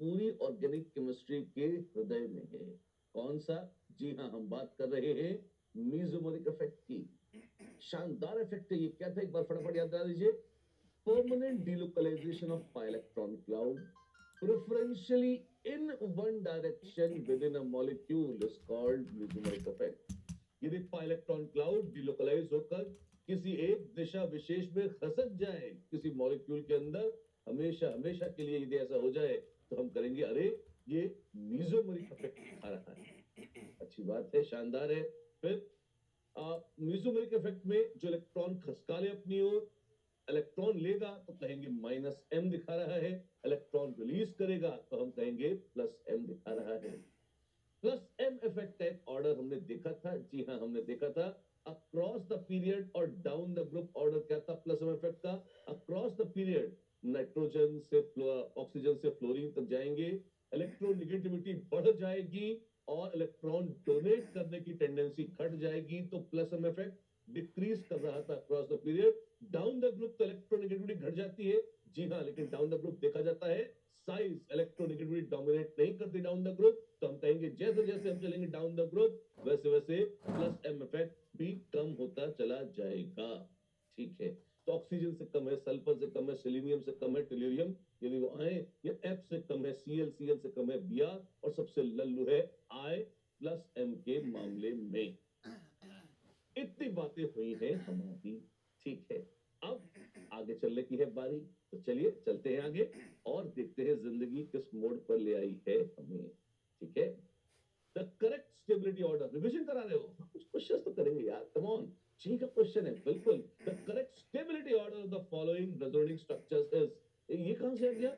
पूरी organic chemistry के हृदय में है। कौन सा? जी हाँ, हम बात कर रहे हैं मीजोमेरिक इफेक्ट की। शानदार इफेक्ट है ये। क्या था, एक बार फटाफट याद दिला दीजिए। Permanent delocalisation of pi electron cloud preferentially in one direction within a molecule is called mesomeric effect। यदि pi electron cloud डिलोकलाइज होकर किसी एक दिशा विशेष में खसक जाए किसी मॉलिक्यूल के अंदर, हमेशा हमेशा के लिए यदि ऐसा हो जाए तो हम करेंगे अरे ये मीजोमेरिक इफेक्ट आ रहा है। अच्छी बात है, शानदार है। फिर म्यूसोमेरिक इफेक्ट में जो इलेक्ट्रॉन खसका ले अपनी ओर, इलेक्ट्रॉन लेगा तो कहेंगे माइनस एम दिखा रहा है, इलेक्ट्रॉन रिलीज करेगा तो हम कहेंगे प्लस एम दिखा रहा है। प्लस एम इफेक्ट का एक ऑर्डर हमने देखा था। जी हाँ, हमने देखा था अक्रॉस द पीरियड और डाउन द ग्रुप ऑर्डर क्या था प्लस एम इफेक्ट का। अक्रॉस द पीरियड नाइट्रोजन से ऑक्सीजन से फ्लोरीन तक जाएंगे, इलेक्ट्रोनिगेटिविटी बढ़ जाएगी और इलेक्ट्रॉन डोनेट करने की टेंडेंसी घट जाएगी, तो प्लस एम इफेक्ट डिक्रीज कर रहा था across the period. Down the group तो इलेक्ट्रोनिगेटिविटी घट जाती है। जी हाँ, लेकिन डाउन द ग्रुप देखा जाता है साइज इलेक्ट्रोनिगेटिविटी डोमिनेट नहीं करती डाउन द ग्रुप, तो हम कहेंगे जैसे जैसे हम चलेंगे डाउन द ग्रुप वैसे वैसे प्लस एम इफेक्ट भी कम होता चला जाएगा। ठीक है, तो ऑक्सीजन से कम है, सल्फर से कम है, सिलीनियम से कम है, टेल्यूरियम यदि वो आए, या एफ से कम है, सीएल से कम है, बीआर, और सबसे लल्लू है आई प्लस एम के मामले में। इतनी बातें हुई हैं हमारी। ठीक है, अब आगे चलने की है बारी, तो चलिए चलते हैं आगे और देखते हैं जिंदगी किस मोड़ पर ले आई है हमें। ठीक है, the correct stability order, revision करा रहे हो? कुछ क्वेश्चन तो करेंगे यार, कम ऑन। जी का क्वेश्चन है बिल्कुल। The correct stability order of the following resonating structures is, ये कहां से आ गया?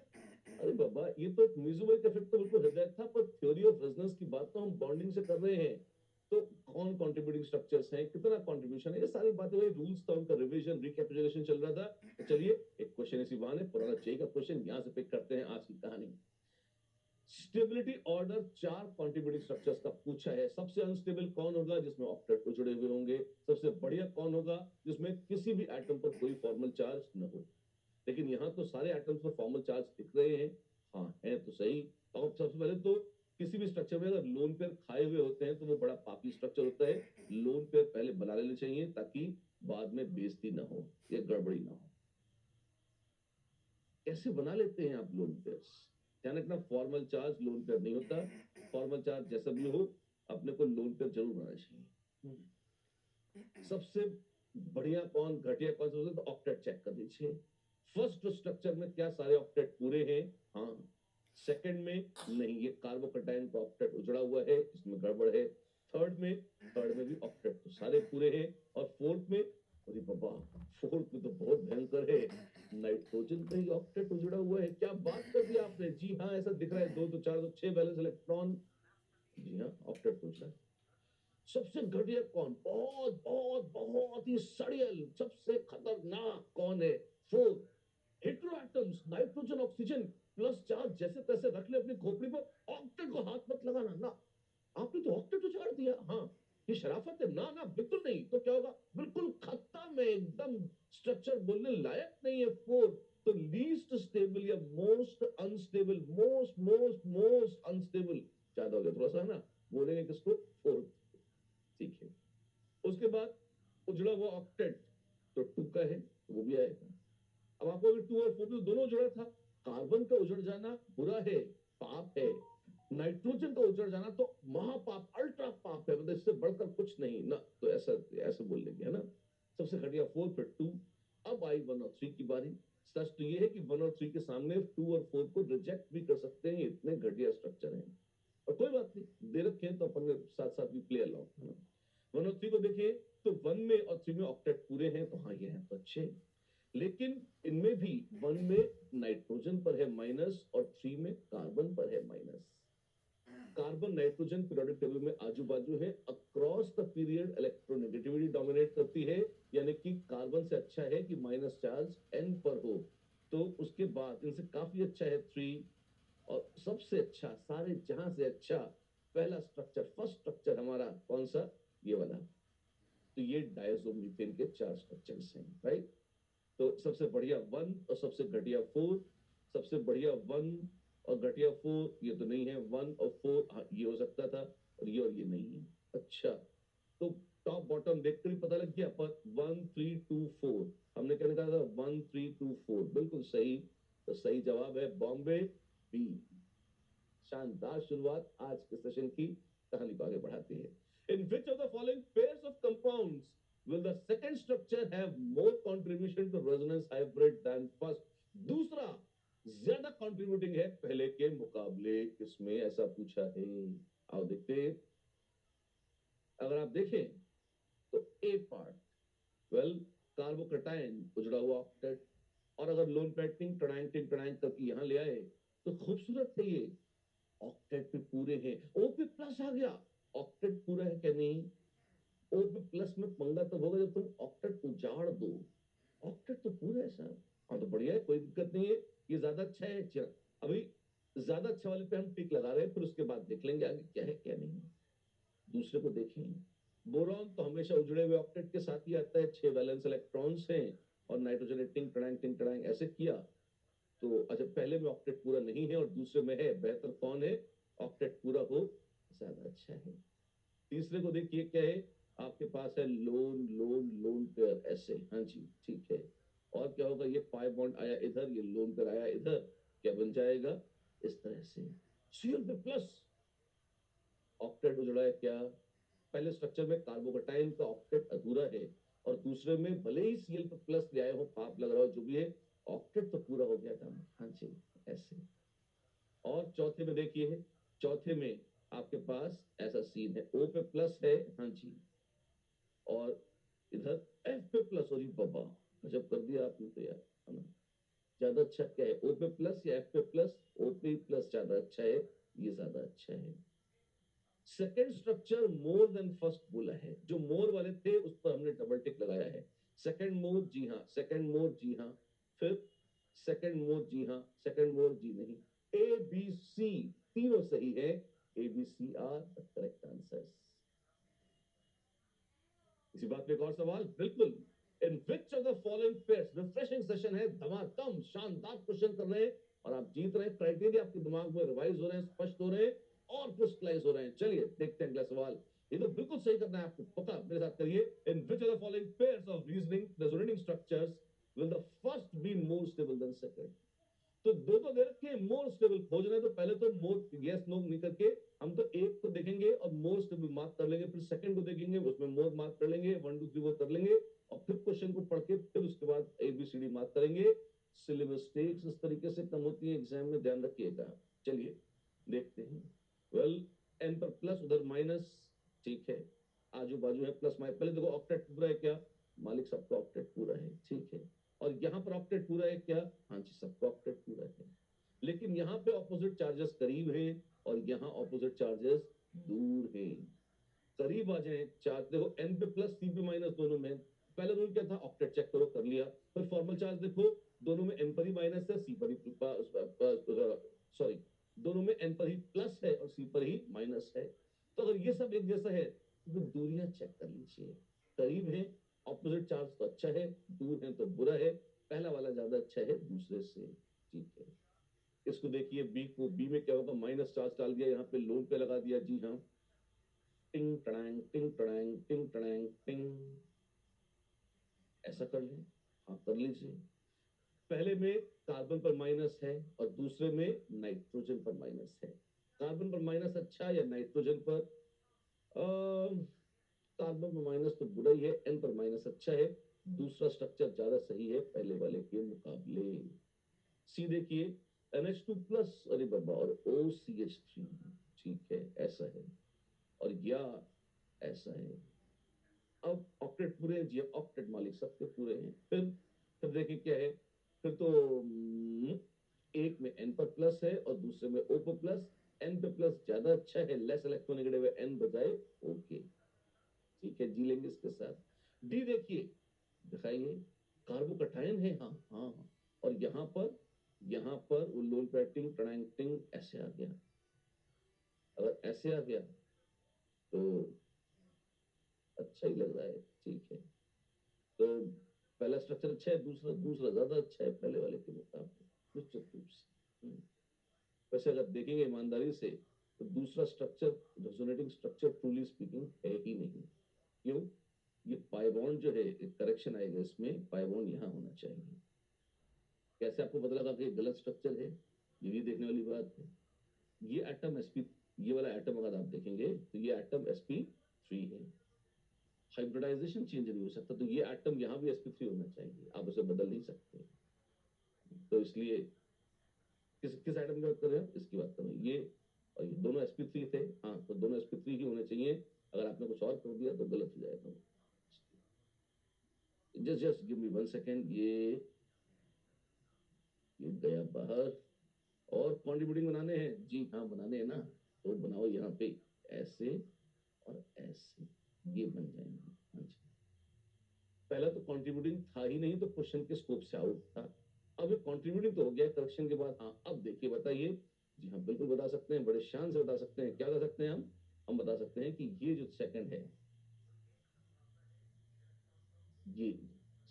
अरे बाबा, ये तो म्यूजिक इफेक्ट तो बिल्कुल हृदय था, पर थ्योरी ऑफ रेजोनेंस की बात तो हम बॉन्डिंग से कर रहे हैं। तो कौन कंट्रीब्यूटिंग स्ट्रक्चर्स हैं, कितना कंट्रीब्यूशन है, ये सारी बातें, वही रूल्स था उनका, रिवीजन रिकैपिचुलेशन चल रहा था। तो चलिए एक क्वेश्चन इसी बहाने पुराना चाहिए का क्वेश्चन यहां से पिक करते हैं आज की कहानी। स्टेबिलिटी ऑर्डर चार कंट्रीब्यूटिंग स्ट्रक्चर्स का पूछा है। सबसे अनस्टेबल कौन होगा? जिसमें ऑक्टेट को जुड़े हुए होंगे। सबसे बढ़िया कौन होगा? जिसमें किसी भी एटम पर कोई फॉर्मल चार्ज न हो। लेकिन यहाँ तो सारे एटम्स पर फॉर्मल चार्ज दिख रहे हैं। हाँ, है तो सही। तो सबसे पहले तो किसी भी स्ट्रक्चर में अगर लोन पेयर खाए हुए होते हैं तो वो बड़ा पापी स्ट्रक्चर होता है। लोन पेयर पहले बना लेने चाहिए ताकि बाद में बेइज्जती ना हो या गड़बड़ी ना हो। कैसे बना लेते हैं आप लोन पेयर्स? ध्यान रखना, फॉर्मल चार्ज लोन पेयर नहीं होता। फॉर्मल चार्ज जैसा भी हो, अपने को लोन पेयर जरूर बनाना चाहिए। सबसे बढ़िया कौन, घटिया कौन सा, तो ऑक्टेट चेक कर लीजिए। फर्स्ट स्ट्रक्चर में क्या सारे ऑक्टेट पूरे हैं? हाँ। सेकंड में नहीं, ये कार्बोकटाइन का ऑक्टेट उजड़ा हुआ है, इसमें गड़बड़ है। थर्ड में भी ऑक्टेट तो सारे पूरे हैं। और फोर्थ में, अरे बाबा, फोर्थ में तो बहुत भयंकर है, नाइट्रोजन का ही ऑक्टेट उजड़ा हुआ है। क्या बात कर दी आपने! जी हाँ, ऐसा दिख रहा है, 2 तो 4 तो 6 बैलेंस इलेक्ट्रॉन। जी हाँ, ऑक्टेट उजड़ा है। सबसे घटिया कौन, बहुत बहुत बहुत ही सड़ियल, सबसे खतरनाक कौन है? Four heteroatoms, nitrogen oxygen plus charge जैसे तैसे रख ले अपनी खोपड़ी पर, ऑक्टेट को हाथ मत लगाना ना। आपने तो ऑक्टेट उजाड़ दिया। हाँ, ये शराफत है ना? ना बिल्कुल नहीं। तो क्या होगा? बिल्कुल खत्म है एकदम, स्ट्रक्चर बोलने लायक नहीं है। फोर तो लीस्ट स्टेबल या most unstable, most most most unstable ज्यादा हो गया थोड़ा सा, है ना? बोलेंगे किसको? फोर्थ। ठीक है, उसके बाद उजड़ा हुआ ऑक्टेट तो टू का है, तो वो भी आएगा। अब आपको अगर टू और फोर तो दोनों उजड़ा था। कार्बन का उजड़ जाना बुरा है, पाप है। नाइट्रोजन का उजड़ जाना तो महापाप, अल्ट्रा पाप है, मतलब इससे बढ़कर कुछ नहीं ना। तो ऐसा ऐसे बोल लेंगे, है ना? सबसे घटिया फोर, फिर टू। अब आई वन और थ्री की बारी। सच तो ये है कि वन और थ्री के सामने टू और फोर को रिजेक्ट भी कर सकते हैं, इतने घटिया स्ट्रक्चर हैं। और कोई बात नहीं, दे रखे हैं तो अपन साथ साथ भी प्ले अलाउंग, है ना? वन और थ्री को देखिए तो वन में और थ्री में ऑक्टेट पूरे हैं, तो हाँ ये हैं तो अच्छे। लेकिन इनमें भी वन में नाइट्रोजन पर है माइनस और थ्री में कार्बन पर है minus. Carbon nitrogen periodic table में आजू बाजू है। Across the period electronegativity dominate करती है, यानी कि कार्बन से अच्छा है कि माइनस चार्ज एन पर हो। तो उसके बाद इनसे काफी अच्छा है थ्री। और सबसे अच्छा, सारे जहां से अच्छा, पहला स्ट्रक्चर, फर्स्ट स्ट्रक्चर हमारा कौन सा? ये वाला। तो ये डायजोमीथेन के चार स्ट्रक्चर्स हैं, राइट? तो सबसे बढ़िया वन और सबसे घटिया फोर, सबसे बढ़िया वन और घटिया 4 ये तो नहीं है, 1 और 4 हाँ, ये हो सकता था, और ये नहीं है। अच्छा, तो टॉप बॉटम देखकर ही पता लग गया पर 1 3 2 4 हमने क्या निकाला था 1 3 2 4 बिल्कुल सही। तो सही जवाब है बॉम्बे बी। शानदार शुरुआत आज के सेशन की कहानी को आगे बढ़ाती है। In which of the following pairs of compounds will the second structure have more contribution to resonance hybrid than first? दूसरा ज्यादा कंट्रीब्यूटिंग है पहले के मुकाबले, किसमें ऐसा पूछा है? आओ देखते हैं। अगर आप देखें तो ए पार्ट वेल कार्बोकटायन उजड़ा हुआ ऑक्टेट, और अगर लोन पेयर टिंग टड़ाइंग करके यहां ले आए तो खूबसूरत है ये, ऑक्टेट पे पूरे हैं। ओ पे प्लस आ गया, ऑक्टेट पूरा है क्या? नहीं। ओ पे प्लस में पंगा तब होगा जब तुम ऑक्टेट उजाड़ दो, ऑक्टेट तो पूरा है सर। हाँ तो बढ़िया है, कोई दिक्कत नहीं है, ये ज्यादा अच्छा है। अभी ज्यादा अच्छा वाले पे हम टिक लगा रहे हैं, फिर उसके बाद देख लेंगे आगे क्या है क्या नहीं। दूसरे को देखें, बोरॉन तो हमेशा उजड़े हुए ऑक्टेट के साथ ही आता है, 6 वैलेंस इलेक्ट्रॉन्स हैं, और नाइट्रोजन टिंग टड़ांग ऐसे किया। तो अच्छा, पहले में ऑक्टेट पूरा नहीं है और दूसरे में है, बेहतर कौन है? ऑक्टेट पूरा हो ज्यादा अच्छा है। तीसरे को देखिए क्या है, आपके पास है लोन लोन लोन पेयर ऐसे, हाँ जी ठीक है। और क्या होगा, ये पाई बॉन्ड आया इधर, ये लोन पेयर आया इधर, क्या बन जाएगा? इस तरह से सीएल पे प्लस, ऑक्टेट उजड़ा है क्या? पहले स्ट्रक्चर में कार्बोकटाइन का ऑक्टेट अधूरा है, और दूसरे में भले ही सीएल पे प्लस ले आए हो, पाप लग रहा हो जो भी है, ऑक्टेट तो पूरा हो गया था। हाँ जी ऐसे। और चौथे में देखिए, चौथे में आपके पास ऐसा सीन है, ओ पे प्लस है, हाँ जी, और इधर एफ पे प्लस, और ये बाबा गजब कर दिया आपने तो यार, है ना? ज्यादा अच्छा क्या है, ओ पे प्लस या एफ पे प्लस? ओ पे प्लस ज्यादा अच्छा है, ये ज्यादा अच्छा है। Second structure more than first बोला है, जो मोर वाले थे उस पर हमने डबल टिक लगाया है। सेकेंड मोर जी हाँ, सेकेंड मोर जी हाँ, फिर सेकेंड मोर जी हाँ, सेकेंड मोर जी नहीं। ए बी सी तीनों सही है, A B C are the correct answers. इसी बात पे एक और सवाल, बिल्कुल। In which of the following pairs, refreshing session है, धमाधम शानदार क्वेश्चन कर रहे हैं और आप जीत रहे हैं, क्राइटेरिया आपके दिमाग में रिवाइज हो रहे हैं, स्पष्ट हो रहे हैं और क्रिस्टलाइज हो रहे हैं। चलिए देखते हैं अगला सवाल। ये तो बिल्कुल सही करना है आपको, पक्का मेरे साथ करिए। In which of the following pairs of reasoning resonating structures will the first be more stable than second? तो दो तो दे रखे, मोर स्टेबल खोजना है तो पहले तो मोर यस नो नहीं करके हम तो एक को देखेंगे और मोर स्टेबल मार्क कर लेंगे, फिर सेकंड को देखेंगे उसमें मोर मार्क कर लेंगे, 1 2 3 वो कर लेंगे, और फिर क्वेश्चन को पढ़ के फिर उसके बाद एबीसीडी मार्क करेंगे। सिली मिस्टेक्स इस तरीके से कम होती है एग्जाम में, ध्यान रखिएगा। चलिए देखते हैं। वेल, एन पर प्लस उधर माइनस, ठीक है, आजू बाजू है प्लस माइनस। पहले देखो ऑक्टेट पूरा है क्या? मालिक सबका ऑक्टेट पूरा है, ठीक है। और यहाँ पर ऑक्टेट पूरा है क्या? हाँ जी सबका ऑक्टेट पूरा है। लेकिन यहाँ पे ऑपोजिट चार्जेस करीब हैं और यहाँ ऑपोजिट चार्जेस दूर हैं। करीब आ जाए चार्ज, देखो एन पे प्लस सी पे माइनस दोनों में। पहले रूल क्या था, ऑक्टेट चेक करो, कर लिया। फिर फॉर्मल चार्ज देखो, दोनों में एन पर ही माइनस है, सी पर ही, सॉरी, दोनों में एन पर ही प्लस है और सी पर ही माइनस है। तो अगर ये सब एक जैसा है तो दूरियां चेक कर लीजिए। करीब है ऑपोजिट चार्ज तो अच्छा है, दूर है तो बुरा है, पहला वाला ज्यादा अच्छा है दूसरे से, ठीक है। इसको देखिए, बी को, बी में क्या होगा, माइनस चार्ज डाल दिया, यहाँ पे लोन पे लगा दिया, जी हाँ, टिंग टड़ांग टिंग टड़ांग टिंग टड़ांग टिंग, ऐसा कर लें, हाँ कर लीजिए। पहले में कार्बन पर माइनस है और दूसरे में नाइट्रोजन पर माइनस है। कार्बन पर माइनस अच्छा या नाइट्रोजन पर? कार्बन पर माइनस तो बुरा ही है, एन पर माइनस अच्छा है। दूसरा स्ट्रक्चर ज्यादा सही है पहले वाले के मुकाबले। सी देखिए, NH2 प्लस, अरे बाबा, और OCH3, ठीक है ऐसा है, और या ऐसा है। अब ऑक्टेट पूरे हैं जी, ऑक्टेट मालिक सबके पूरे हैं। फिर देखिए क्या है, फिर तो एक में एन पर प्लस है और दूसरे में ओ पर प्लस। एन पे प्लस ज्यादा अच्छा है, लेस इलेक्ट्रोनेगेटिव है, एन बजाय ओके, ठीक है जी लेंगे इसके साथ। डी देखिए, दिखाइए, कार्बोकटायन है, हाँ हाँ हाँ, और यहाँ पर उल्लूल पैटिंग टणांग ऐसे आ गया। अगर ऐसे आ गया तो अच्छा ही लग रहा है, ठीक है। तो पहला स्ट्रक्चर अच्छा है, दूसरा दूसरा ज्यादा अच्छा है पहले वाले के मुकाबले, निश्चित रूप से। वैसे अगर देखेंगे ईमानदारी से तो दूसरा structure, resonating structure truly speaking है ही नहीं। क्यों? ये पाई बॉन्ड जो है, एक करेक्शन आएगा इसमें, पाई बॉन्ड यहाँ होना चाहिए। कैसे आपको पता लगा कि ये गलत स्ट्रक्चर है? ये भी देखने वाली बात है। ये एटम sp, ये वाला एटम अगर आप देखेंगे तो ये एटम sp3 है। हाइब्रिडाइजेशन चेंज नहीं हो सकता, तो ये एटम यहाँ भी sp3 होना चाहिए, आप उसे बदल नहीं सकते। तो इसलिए किस किस एटम की बात कर रहे हैं? इसकी बात कर रहे हैं ये। और ये दोनों sp3 थे, हाँ, तो दोनों sp3 ही होने चाहिए। अगर आपने कुछ और कर दिया तो गलत हो जाएगा। Just just give me 1 second. ये गया बाहर। और कंट्रीब्यूटिंग बनाने हैं? जी हाँ, बनाने हैं ना। तो बनाओ यहाँ पे ऐसे और ऐसे, ये बन जाएंगे। हाँ जी। पहला तो कंट्रीब्यूटिंग था ही नहीं, तो क्वेश्चन के स्कोप से आउट था। अब ये कंट्रीब्यूटिंग तो हो गया करेक्शन के बाद। हाँ, अब देखिए, बताइए। जी हाँ, बिल्कुल बता सकते हैं, बड़े शान से बता सकते हैं। क्या बता सकते हैं हम बता सकते हैं कि ये जो सेकंड है, ये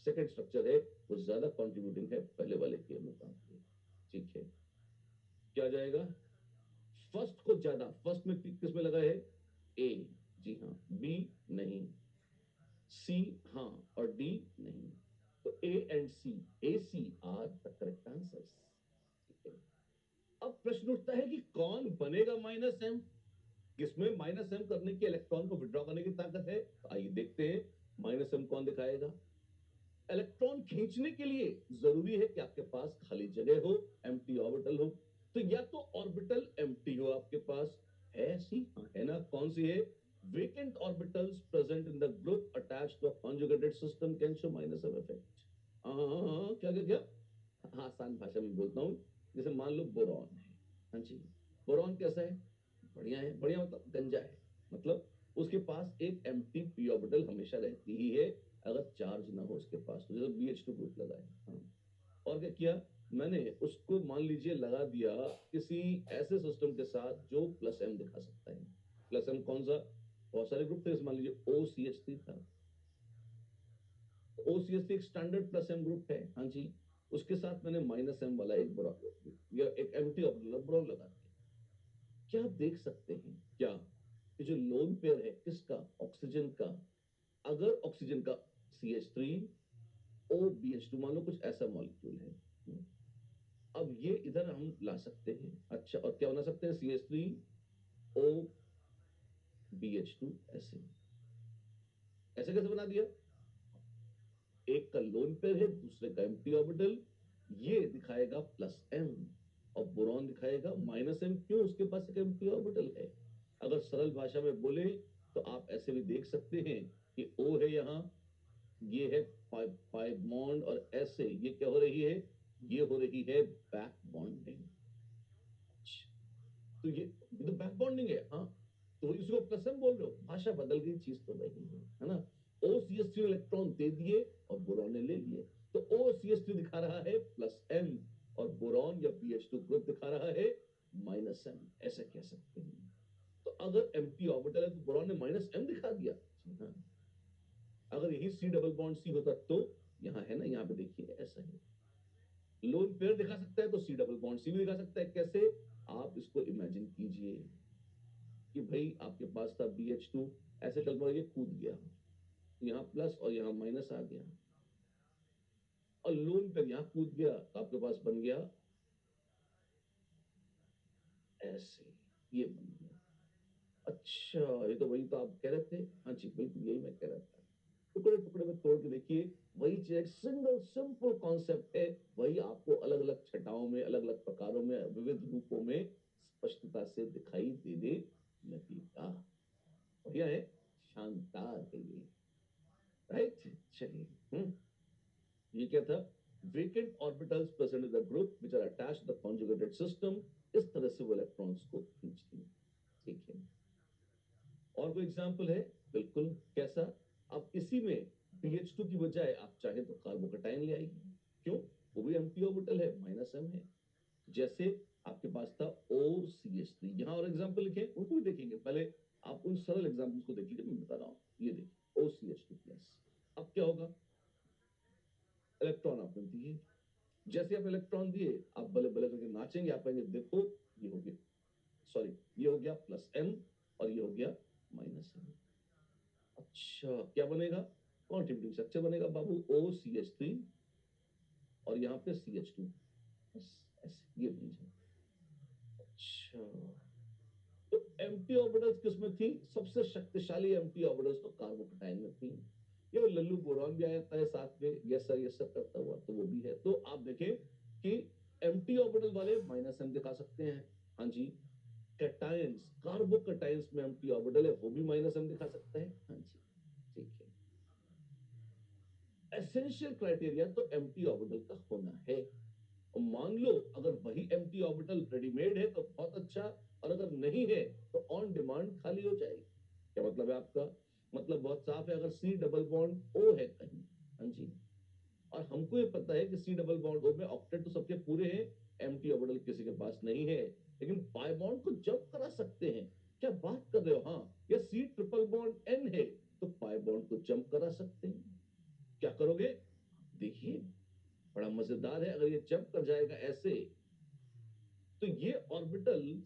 सेकंड स्ट्रक्चर है, वो ज्यादा कंट्रीब्यूटिंग है पहले वाले के मुकाबले। ठीक है, क्या जाएगा? फर्स्ट को ज्यादा, फर्स्ट में किस में लगा है? ए। जी हाँ। बी नहीं। सी हाँ। और डी नहीं। तो A and C, A C are the correct answers. ठीक है। अब प्रश्न उठता है कि कौन बनेगा माइनस एम? किसमें माइनस एम करने की, इलेक्ट्रॉन को विड्रॉ करने की ताकत है? तो आइए देखते हैं माइनस एम कौन दिखाएगा। इलेक्ट्रॉन खींचने के लिए जरूरी है कि आपके पास खाली जगह हो, एम्प्टी ऑर्बिटल हो। तो या तो ऑर्बिटल एम्प्टी हो आपके पास, है ऐसी? हाँ, है ना। कौन सी है? vacant orbitals present in the group attached to a conjugated system can show minus of effect। क्या क्या क्या? हाँ, आसान भाषा में बोलता हूँ। जैसे मान लो बोरॉन है। हाँ जी। बोरॉन कैसा है? बढ़िया है। बढ़िया मतलब गंजा है। मतलब उसके पास एक एम्प्टी पी ऑर्बिटल हमेशा रहती ही है, अगर चार्ज ना हो उसके पास, तो जैसे BH2 ग्रुप लगा है। हाँ। और क्या किया मैंने? उसको मान लीजिए लगा दिया किसी ऐसे सिस्टम के साथ जो प्लस एम दिखा सकता है। प्लस एम कौन सा? बहुत सारे ग्रुप थे, मान लीजिए OCH3 था। OCH3 एक स्टैंडर्ड प्लस एम ग्रुप है। हाँ जी। उसके साथ मैंने माइनस एम वाला एक बोरॉन या एक एम्प्टी ऑर्बिटल बोरॉन लगा दिया। क्या आप देख सकते हैं क्या? ये जो लोन पेयर है किसका? ऑक्सीजन का। अगर ऑक्सीजन का CH3OBH2 मान लो कुछ ऐसा मॉलिक्यूल है। अब ये इधर हम ला सकते हैं। अच्छा, और क्या बना सकते हैं? CH3OBH2 ऐसे। ऐसे कैसे बना दिया? एक का लोन पेयर है, दूसरे का एम्प्टी ऑर्बिटल। ये दिखाएगा प्लस एम और बोरॉन दिखाएगा माइनस एम। क्यों? उसके पास एक एम्प्टी ऑर्बिटल है। अगर सरल भाषा में बोले तो आप ऐसे भी देख सकते हैं कि O है यहाँ, ये है पाई बॉन्ड, और ऐसे ये क्या हो रही है? ये हो रही है बैक बॉन्डिंग। तो ये तो बैक बॉन्डिंग है। हाँ, तो इसको प्लस एम बोल रहे हो, भाषा बदल गई, चीज तो वही है ना। OCH3 इलेक्ट्रॉन दे दिए और बोरॉन ने ले लिए, तो OCH3 दिखा रहा है प्लस एम, और बोरॉन या BH2 ग्रुप दिखा रहा है माइनस एम। ऐसा कह सकते हैं। तो अगर एम्प्टी ऑर्बिटल है तो बोरॉन ने माइनस एम दिखा दिया। जी हाँ। अगर यही C डबल बॉन्ड C होता तो, यहाँ है ना, यहाँ पे देखिए ऐसा है। लोन पेयर दिखा सकता है तो C डबल बॉन्ड C भी दिखा सकता है। कैसे? आप इसको इमेजिन कीजिए कि भाई आपके पास था BH2, ऐसे चल पड़ा, ये कूद गया, यहाँ प्लस और यहाँ माइनस आ गया, और लोन पेयर यहाँ कूद गया, तो आपके पास बन गया ऐसे, ये बन गया। अच्छा, ये तो वही तो आप कह रहे थे। हाँ जी, बिल्कुल यही मैं कह रहा था। टुकड़े टुकड़े में तोड़ के देखिए, वही चीज, एक सिंगल सिंपल कॉन्सेप्ट है, वही आपको अलग अलग छटाओं में, अलग अलग प्रकारों में, विविध रूपों में स्पष्टता से दिखाई देने लगेगा। बढ़िया है, शानदार है ये। राइट, चलिए। ये क्या था? Vacant orbitals present in the group which are attached to the conjugated system, इस तरह से वो इलेक्ट्रॉन्स को खींचती हैं। ठीक है। और कोई एग्जांपल है? बिल्कुल। कैसा? अब इसी में BH2 की बजाय आप चाहे तो कार्बोकेटाइन ले आइए। क्यों? वो भी एम्प्टी ऑर्बिटल है, माइनस एम है। जैसे आपके पास था OCH3, यहां और एग्जांपल लिखे, उनको भी देखेंगे। पहले आप उन सरल एग्जांपल्स को देख लीजिए, मैं बता रहा हूं। ये देखिए OCH2 प्लस। अब क्या होगा? इलेक्ट्रॉन आपने दिए, जैसे आपने इलेक्ट्रॉन दिए, आप बल्ले बल्ले करके नाचेंगे, आप कहेंगे देखो ये हो गया, सॉरी, ये हो गया प्लस एम और ये हो गया माइनस एम। अच्छा क्या बनेगा? कॉन्ट्रीब्यूटिंग स्ट्रक्चर बनेगा बाबू, ओ सी एच थ्री और यहाँ पे सी एच टू, बस ऐसे ये बन जाए। अच्छा, तो एम्प्टी ऑर्बिटल्स किसमें थी? सबसे शक्तिशाली एम्प्टी ऑर्बिटल्स तो कार्बोकटाइन में थी। ये वो लल्लू बोरॉन भी आ जाता है साथ में, यस सर करता हुआ, तो वो भी है। तो आप देखें कि एम्प्टी ऑर्बिटल वाले माइनस एम दिखा सकते हैं, हाँ जी। कैटायंस, कार्बोकटायंस में एम्प्टी ऑर्बिटल है, वो भी माइनस एम दिखा सकता है, हाँ जी, ठीक है। एसेंशियल क्राइटेरिया तो एम्प्टी ऑर्बिटल का होना है। और मान लो अगर वही एम्प्टी ऑर्बिटल रेडीमेड है तो बहुत अच्छा, और अगर नहीं है तो ऑन डिमांड खाली हो जाएगी। क्या मतलब है आपका? मतलब बहुत साफ है, अगर सी डबल बॉन्ड ओ है कहीं, हाँ जी, और हमको ये पता है कि सी डबल बॉन्ड ओ में ऑक्टेट तो सबके पूरे हैं, एम्प्टी ऑर्बिटल किसी के पास नहीं है, लेकिन पाई बॉन्ड को जंप करा सकते हैं। क्या बात कर रहे हो? हाँ, या सी ट्रिपल बॉन्ड एन है तो पाई बॉन्ड को जंप करा सकते हैं। क्या करोगे? देखिए, बड़ा मजेदार है। अगर ये जंप कर जाएगा ऐसे, तो ये ऑर्बिटल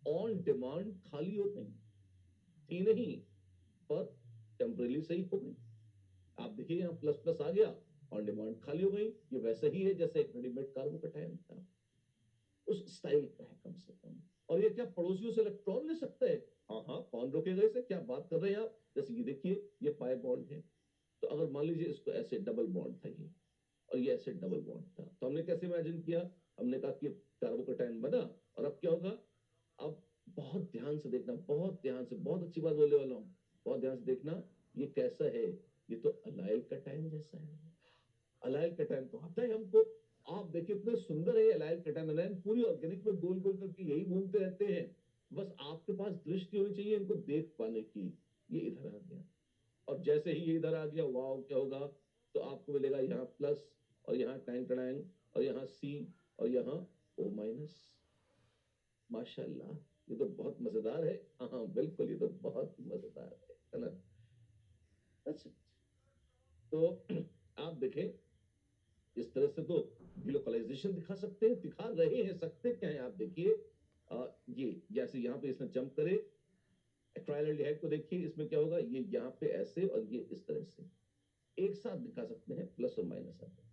ऑन डिमांड खाली हो गई, थी नहीं, पर टेम्परेली सही हो गई। आप देखिए यहाँ प्लस प्लस आ गया, ऑन डिमांड खाली हो गई। ये वैसे ही है जैसे एक रेडीमेड कार्बोकटायन था, उस स्टाइल का है कम से कम। और ये क्या पड़ोसियों से इलेक्ट्रॉन ले सकते हैं? हाँ हाँ, कौन रोकेगा इसे? क्या बात कर रहे हैं आप? जैसे ये देखिए, ये पाई बॉन्ड है, तो अगर मान लीजिए इसको ऐसे डबल बॉन्ड था ये, और ये ऐसे डबल बॉन्ड था, तो हमने कैसे इमेजिन किया? हमने कहा कि कार्बोकटायन बना, और अब क्या होगा? अब बहुत ध्यान से देखना, बहुत ध्यान से, बहुत अच्छी बात बोलने वाला हूँ, बहुत ध्यान से देखना। ये कैसा है? ये तो अलाइल कटायन जैसा है। अलाइल कटायन तो आता है हमको। आप देखिए इतने सुंदर है अलाइल कटायन, अलायन पूरी ऑर्गेनिक में गोल गोल करके यही घूमते रहते हैं। बस आपके पास दृष्टि होनी चाहिए इनको देख पाने की। ये इधर आ गया, और जैसे ही ये इधर आ गया, वाओ क्या होगा? तो आपको मिलेगा यहाँ प्लस, और यहाँ टैंक टैंक, और यहाँ सी, और यहाँ ओ माइनस। माशाल्लाह, ये तो बहुत मजेदार है। हाँ बिल्कुल, ये तो बहुत ही मजेदार है ना? अच्छा, तो आप देखें, इस तरह से तो डिलोकलाइजेशन दिखा सकते हैं, दिखा रहे हैं, सकते क्या है आप देखिए। ये जैसे यहाँ पे इसने जंप करे, ट्राइलल्डिहाइड को देखिए, इसमें क्या होगा? ये यहाँ पे ऐसे और ये इस तरह से एक साथ दिखा सकते हैं, प्लस और माइनस आते हैं।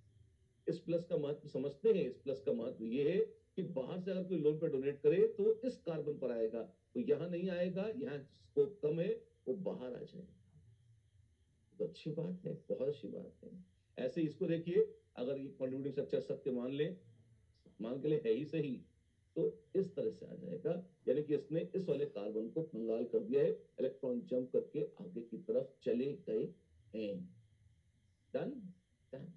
इस प्लस का महत्व समझते हैं? इस प्लस का महत्व ये है कि बाहर से अगर कोई लोन पे डोनेट करे तो इस कार्बन पर आएगा, तो यहाँ नहीं आएगा, यहाँ स्कोप कम है, वो बाहर आ जाएगा। तो अच्छी बात है, बहुत अच्छी बात है। ऐसे इसको देखिए, अगर ये कंट्रीब्यूटिंग स्ट्रक्चर सत्य मान ले, मान के लिए है ही सही, तो इस तरह से आ जाएगा। यानी कि इसने इस वाले कार्बन को कंगाल कर दिया है, इलेक्ट्रॉन जंप करके आगे की तरफ चले गए हैं। Done, done.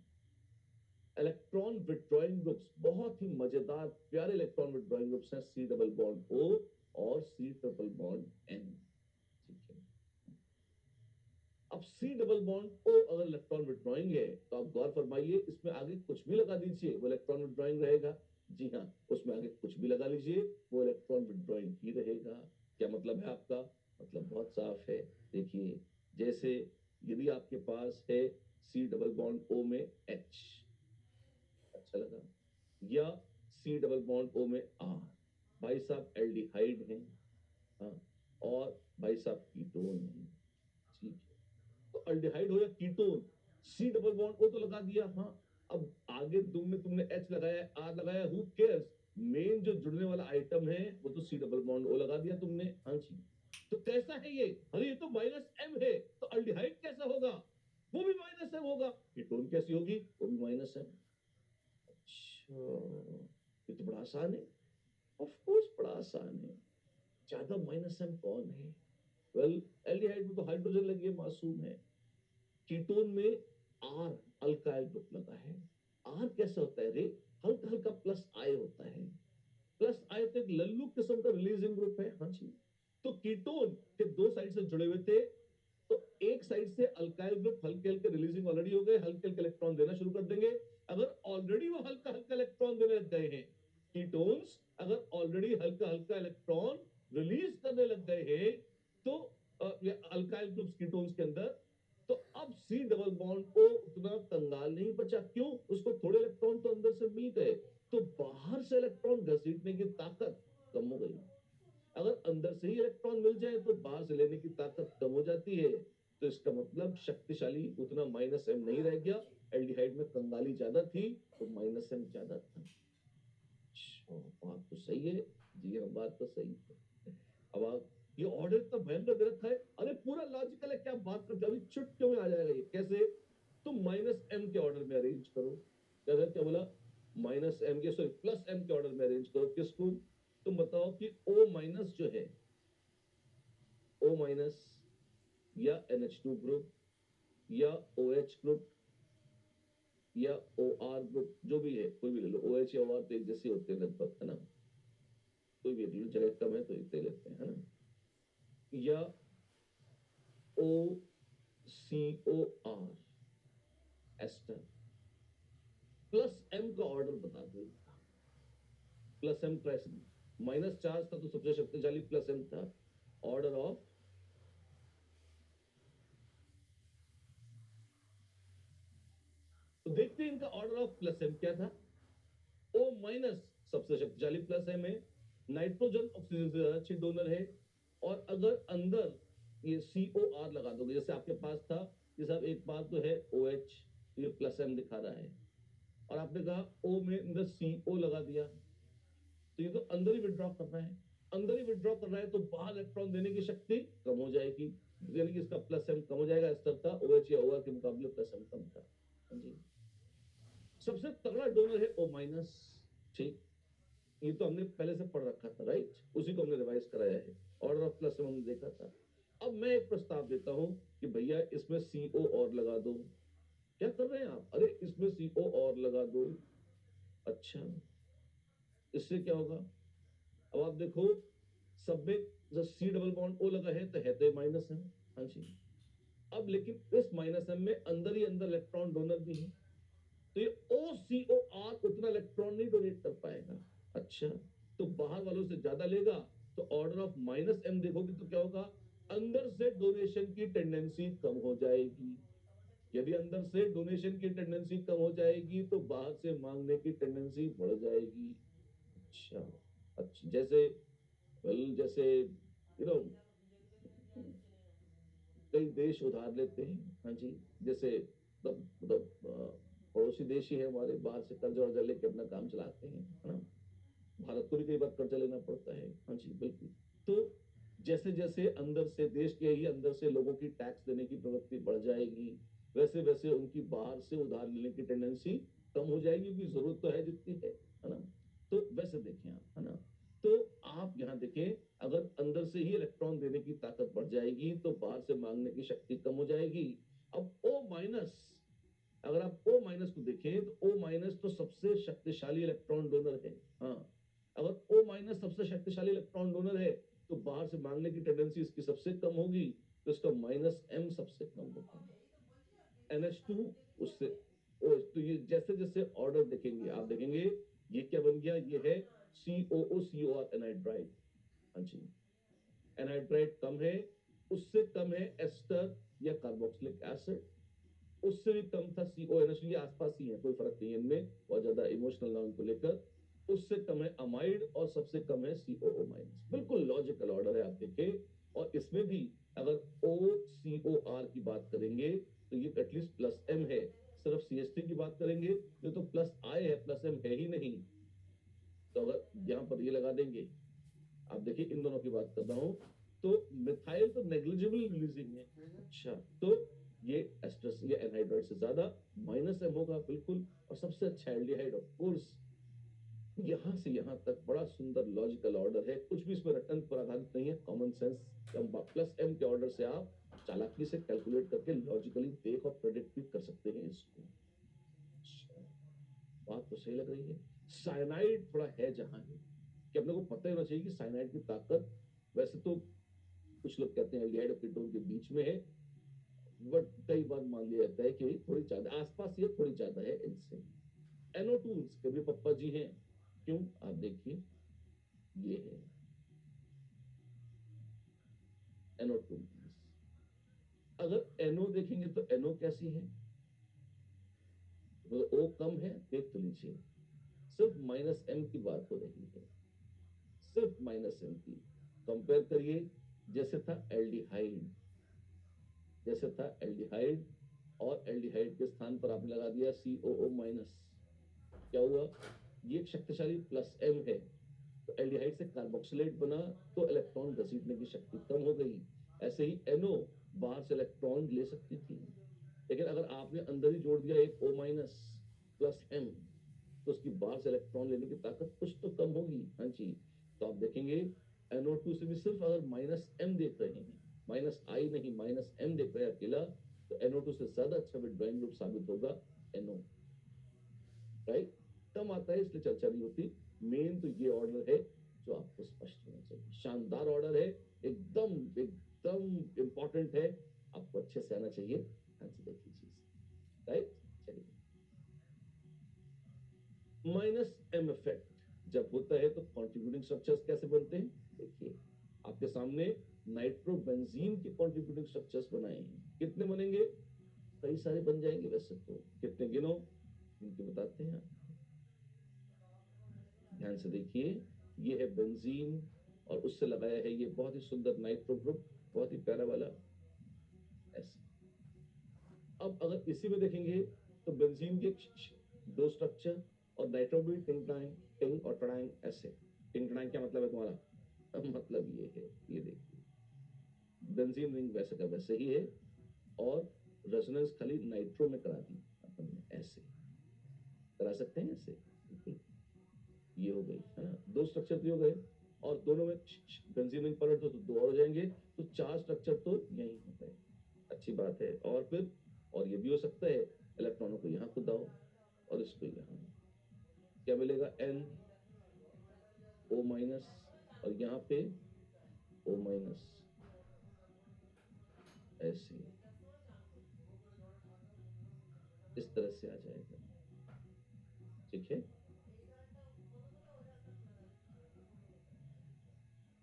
Electron withdrawing groups, बहुत ही मजेदार प्यारे इलेक्ट्रॉन विड्रॉइंग ग्रुप्स हैं, सी डबल बॉन्ड ओ और सी ट्रिपल बॉन्ड एन। ठीक है, अब सी डबल बॉन्ड ओ अगर इलेक्ट्रॉन विड्रॉइंग है, तो आप गौर फरमाइए, इसमें आगे कुछ भी लगा दीजिए वो इलेक्ट्रॉन विड्रॉइंग रहेगा। जी हाँ, उसमें आगे कुछ भी लगा लीजिए वो इलेक्ट्रॉन विड्रॉइंग ही रहेगा। क्या मतलब है आपका? मतलब बहुत साफ है। देखिए, जैसे यदि आपके पास है सी डबल बॉन्ड ओ में एच, अच्छा लगा, या सी डबल बॉन्ड ओ में आर, भाई साहब एल्डिहाइड है, हाँ, और भाई साहब कीटोन है, ठीक है। तो अल्डिहाइड हो या ketone, C double bond O तो लगा दिया, हाँ। अब आगे तुम में तुमने एच लगाया, आर लगाया, हु केयर्स? मेन जो जुड़ने वाला आइटम है वो तो सी डबल बॉन्ड ओ लगा दिया तुमने, हाँ जी। तो कैसा है ये? अरे ये तो माइनस एम है, तो अल्डिहाइड कैसा होगा? वो भी माइनस एम होगा। कीटोन कैसी होगी? वो भी माइनस एम। अच्छा, ये तो बड़ा आसान है। ऑफ कोर्स बड़ा आसान है। ज्यादा माइनस एम कौन है? वेल, एल्डिहाइड में तो हाइड्रोजन लगी है, मासूम है। कीटोन में आर, अल्काइल ग्रुप लगा है। आर कैसे होता है रे? हल्का हल्का प्लस आई होता है। प्लस आई तो एक लल्लू किस्म का रिलीजिंग ग्रुप है, हाँ जी। तो कीटोन के दो साइड से जुड़े हुए थे, तो एक साइड से अल्काइल ग्रुप हल्के हल्के रिलीजिंग ऑलरेडी हो गए, हल्के हल्के इलेक्ट्रॉन देना शुरू कर देंगे। अगर ऑलरेडी वो हल्का हल्का इलेक्ट्रॉन देने लग गए हैं, कीटोन्स अगर ऑलरेडी हल्का हल्का इलेक्ट्रॉन रिलीज करने लग गए हैं, तो अल्काइल ग्रुप्स कीटोन्स के अंदर, तो अब सी डबल बॉन्ड को उतना कंगाल नहीं बचा। क्यों? उसको थोड़े इलेक्ट्रॉन तो अंदर से मिल गए, तो बाहर से इलेक्ट्रॉन घसीटने की ताकत, अगर अंदर से ही इलेक्ट्रॉन मिल जाए तो बाहर से लेने की ताकत कम हो जाती है, तो इसका मतलब शक्तिशाली उतना माइनस एम नहीं रह गया। एल्डिहाइड में कंगाली ज्यादा थी तो माइनस एम ज्यादा था। बात तो सही है। जी हाँ, बात तो सही है। अब आप ये ऑर्डर इतना भयंकर दे रखा है, अरे पूरा लॉजिकल है, क्या बात करते हो? अभी चुटकियों में आ जाएगा ये कैसे? तुम माइनस एम के ऑर्डर में अरेंज करो। क्या बोला? माइनस एम के, सॉरी, प्लस एम के ऑर्डर में अरेंज करो। किसको? तुम बताओ कि ओ माइनस जो है, ओ माइनस या NH2 ग्रुप या OH ग्रुप या OR ग्रुप, जो भी है कोई भी ले लो। OH या OR तो एक जैसे होते हैं लगभग, है ना? कोई भी ले लो, जगह कम है तो इतने लेते हैं, है ना? या OCOR एस्टर, प्लस एम का ऑर्डर बता दो। Plus M plus minus charge था तो सबसे शक्तिशाली प्लस एम था। ऑर्डर ऑफ, तो देखते हैं इनका ऑर्डर ऑफ प्लस एम क्या था। O माइनस सबसे शक्तिशाली प्लस एम है, नाइट्रोजन ऑक्सीजन से ज्यादा अच्छी डोनर है। और अगर अंदर ये COR लगा दोगे, जैसे आपके पास था ये साहब, एक बात तो है OH, ये प्लस एम दिखा रहा है, और आपने कहा O में अंदर CO लगा दिया, तो ये तो अंदर ही विड्रॉ कर रहा है। अंदर ही विड्रॉ कर रहा है तो बाहर इलेक्ट्रॉन देने की शक्ति कम हो जाएगी, यानी कि इसका प्लस एम कम हो जाएगा। स्तर का OH या OR के मुकाबले प्लस एम कम था। हाँ जी, सबसे तगड़ा डोनर है O माइनस। ठीक, ये तो हमने पहले से पढ़ रखा था, राइट? उसी को हमने रिवाइज कराया है। ऑर्डर ऑफ प्लस हमने देखा था। अब मैं एक प्रस्ताव देता हूं कि भैया इसमें CO और लगा दो। क्या कर रहे हैं आप? अरे इसमें CO और लगा दो। अच्छा, इससे क्या होगा? अब आप देखो, सब में जब C डबल बॉन्ड O लगा है तो ये माइनस है। हाँ जी, अब लेकिन इस माइनस एम में अंदर ही अंदर इलेक्ट्रॉन डोनर भी है, तो ये OCOR उतना इलेक्ट्रॉन नहीं डोनेट कर पाएगा। अच्छा, तो बाहर वालों से ज्यादा लेगा, तो ऑर्डर ऑफ माइनस एम देखोगे तो क्या होगा? अंदर से डोनेशन की टेंडेंसी कम हो जाएगी। यदि अंदर से डोनेशन की टेंडेंसी कम हो जाएगी तो बाहर से मांगने की टेंडेंसी बढ़ जाएगी। अच्छा, अच्छा, जैसे जैसे कई देश उधार लेते हैं। हाँ जी, जैसे पड़ोसी देश ही है हमारे, बाहर से कर्जा वर्जा लेके अपना काम चलाते हैं, है ना? भारत को भी कई बार कर्जा लेना पड़ता है। हाँ जी, बिल्कुल। तो जैसे जैसे अंदर से देश के ही अंदर से लोगों की टैक्स देने की प्रवृत्ति बढ़ जाएगी, वैसे वैसे उनकी बाहर से उधार लेने की टेंडेंसी कम हो जाएगी, क्योंकि जरूरत तो है जितनी है ना? तो वैसे देखें आप, है ना? तो आप यहाँ देखें, अगर अंदर से ही इलेक्ट्रॉन देने की ताकत बढ़ जाएगी तो बाहर से मांगने की शक्ति कम हो जाएगी। अब O माइनस, अगर आप O माइनस को देखें तो O माइनस तो सबसे शक्तिशाली इलेक्ट्रॉन डोनर है। हाँ, अगर O माइनस सबसे शक्तिशाली इलेक्ट्रॉन डोनर है तो बाहर से मांगने की टेंडेंसी इसकी सबसे कम होगी, तो इसका माइनस M सबसे कम होगा। NH2 उससे OH, तो ये जैसे जैसे ऑर्डर देखेंगे आप, देखेंगे ये क्या बन गया, ये है COO एनाइड्राइड। हाँ जी, एनाइड्राइड कम है, उससे कम है एस्टर या कार्बोक्सिलिक एसिड, उससे भी कम था CONH, ये आसपास ही है, कोई फर्क नहीं है इनमें, बहुत ज्यादा इमोशनल ना उनको लेकर। उससे कम है अमाइड और सबसे कम है COO माइनस। बिल्कुल लॉजिकल ऑर्डर है, आप देखें। और इसमें भी अगर OCOR की बात करेंगे तो ये एटलीस्ट प्लस एम है। सिर्फ CH3 की बात करेंगे ये तो प्लस आई है, प्लस एम है ही नहीं। तो अगर यहाँ पर ये लगा देंगे, आप देखिए इन दोनों की बात कर रहा हूँ, तो मिथाइल तो नेग्लिजिबल रिलीजिंग है। अच्छा, तो ये एस्ट्रस या एनहाइड्राइड से ज्यादा माइनस एम होगा, बिल्कुल। और सबसे अच्छा एल्डिहाइड ऑफ कोर्स। यहां से यहां तक बड़ा सुंदर लॉजिकल ऑर्डर है, कुछ भी इसमें रटन पर आधारित नहीं है, कॉमन सेंस। प्लस एम के ऑर्डर से आप चालाकी से कैलकुलेट करके लॉजिकली देख और प्रेडिक्ट भी कर सकते हैं इसको। अच्छा, बात तो सही लग रही है। साइनाइड थोड़ा है जहां है कि अपने को पता ही होना चाहिए कि साइनाइड की ताकत, वैसे तो कुछ लोग कहते हैं एल्डिहाइड और कीटोन के बीच में है, बट कई बार मान लिया जाता है कि थोड़ी ज्यादा आसपास ही है, थोड़ी ज्यादा है इनसे। NO2 के भी पप्पा जी हैं। क्यों? आप देखिए, ये है NO2। अगर NO देखेंगे तो NO कैसी है? तो O कम है, देख तो लीजिए, सिर्फ माइनस M की बात हो रही है, सिर्फ माइनस M की। कंपेयर करिए, जैसे था एल्डिहाइड, जैसे था एल्डिहाइड, और एल्डिहाइड के स्थान पर आपने लगा दिया COO माइनस, क्या हुआ? ये एक शक्तिशाली प्लस M है, तो एल्डिहाइड से कार्बोक्सिलेट बना, तो इलेक्ट्रॉन घसीटने की शक्ति कम हो गई। ऐसे ही NO बाहर से इलेक्ट्रॉन ले सकती थी, लेकिन अगर आपने अंदर ही जोड़ दिया एक O माइनस प्लस M, तो उसकी बाहर से इलेक्ट्रॉन लेने की ताकत कुछ तो कम होगी। हाँ जी, तो आप देखेंगे NO2 से भी सिर्फ अगर माइनस M देख रहे हैं, माइनस I नहीं माइनस M देख रहे हैं अकेला, तो NO2 से ज्यादा अच्छा विड्रॉइंग ग्रुप साबित होगा NO, राइट? कम आता है इसलिए चर्चा नहीं होती। मेन तो ये ऑर्डर है जो आपको स्पष्ट होना चाहिए। शानदार ऑर्डर है, एकदम एकदम इंपॉर्टेंट है, आपको अच्छे से आना चाहिए। ध्यान से देख लीजिए, राइट? चलिए, माइनस M इफेक्ट जब होता है तो कॉन्ट्रीब्यूटिंग स्ट्रक्चर्स कैसे बनते हैं? देखिए, आपके सामने नाइट्रोबेंजीन के कॉन्ट्रीब्यूटिंग स्ट्रक्चर्स बनाए हैं। कितने बनेंगे? कई सारे बन जाएंगे वैसे तो, कितने गिनो, इनके बताते हैं। ध्यान से देखिए, ये है बेंजीन, और उससे लगाया है ये बहुत ही सुंदर नाइट्रो ग्रुप, बहुत ही प्यारा वाला, ऐसे। अब अगर इसी में देखेंगे तो बेंजीन के दो स्ट्रक्चर, और नाइट्रो भी टिंग टाइंग, टिंग और टड़ाइंग, ऐसे। टिंग टड़ाइंग क्या मतलब है तुम्हारा? मतलब ये है, ये देखिए, बेंजीन रिंग वैसे का वैसे ही है, और रेजोनेंस खाली नाइट्रो में करा दी अपन ने, ऐसे करा सकते हैं ऐसे, बिल्कुल। ये हो गई है ना, दो स्ट्रक्चर तो हो गए, और दोनों में बेंजीन रिंग पलट दो तो दो और हो जाएंगे, तो चार स्ट्रक्चर तो यही हो गए। अच्छी बात है। और फिर, और ये भी हो सकता है इलेक्ट्रॉनों को यहाँ खुदाओ और इसको यहाँ, क्या मिलेगा? NO माइनस, और यहाँ पे O माइनस, ऐसे इस तरह से आ जाएगा, ठीक है।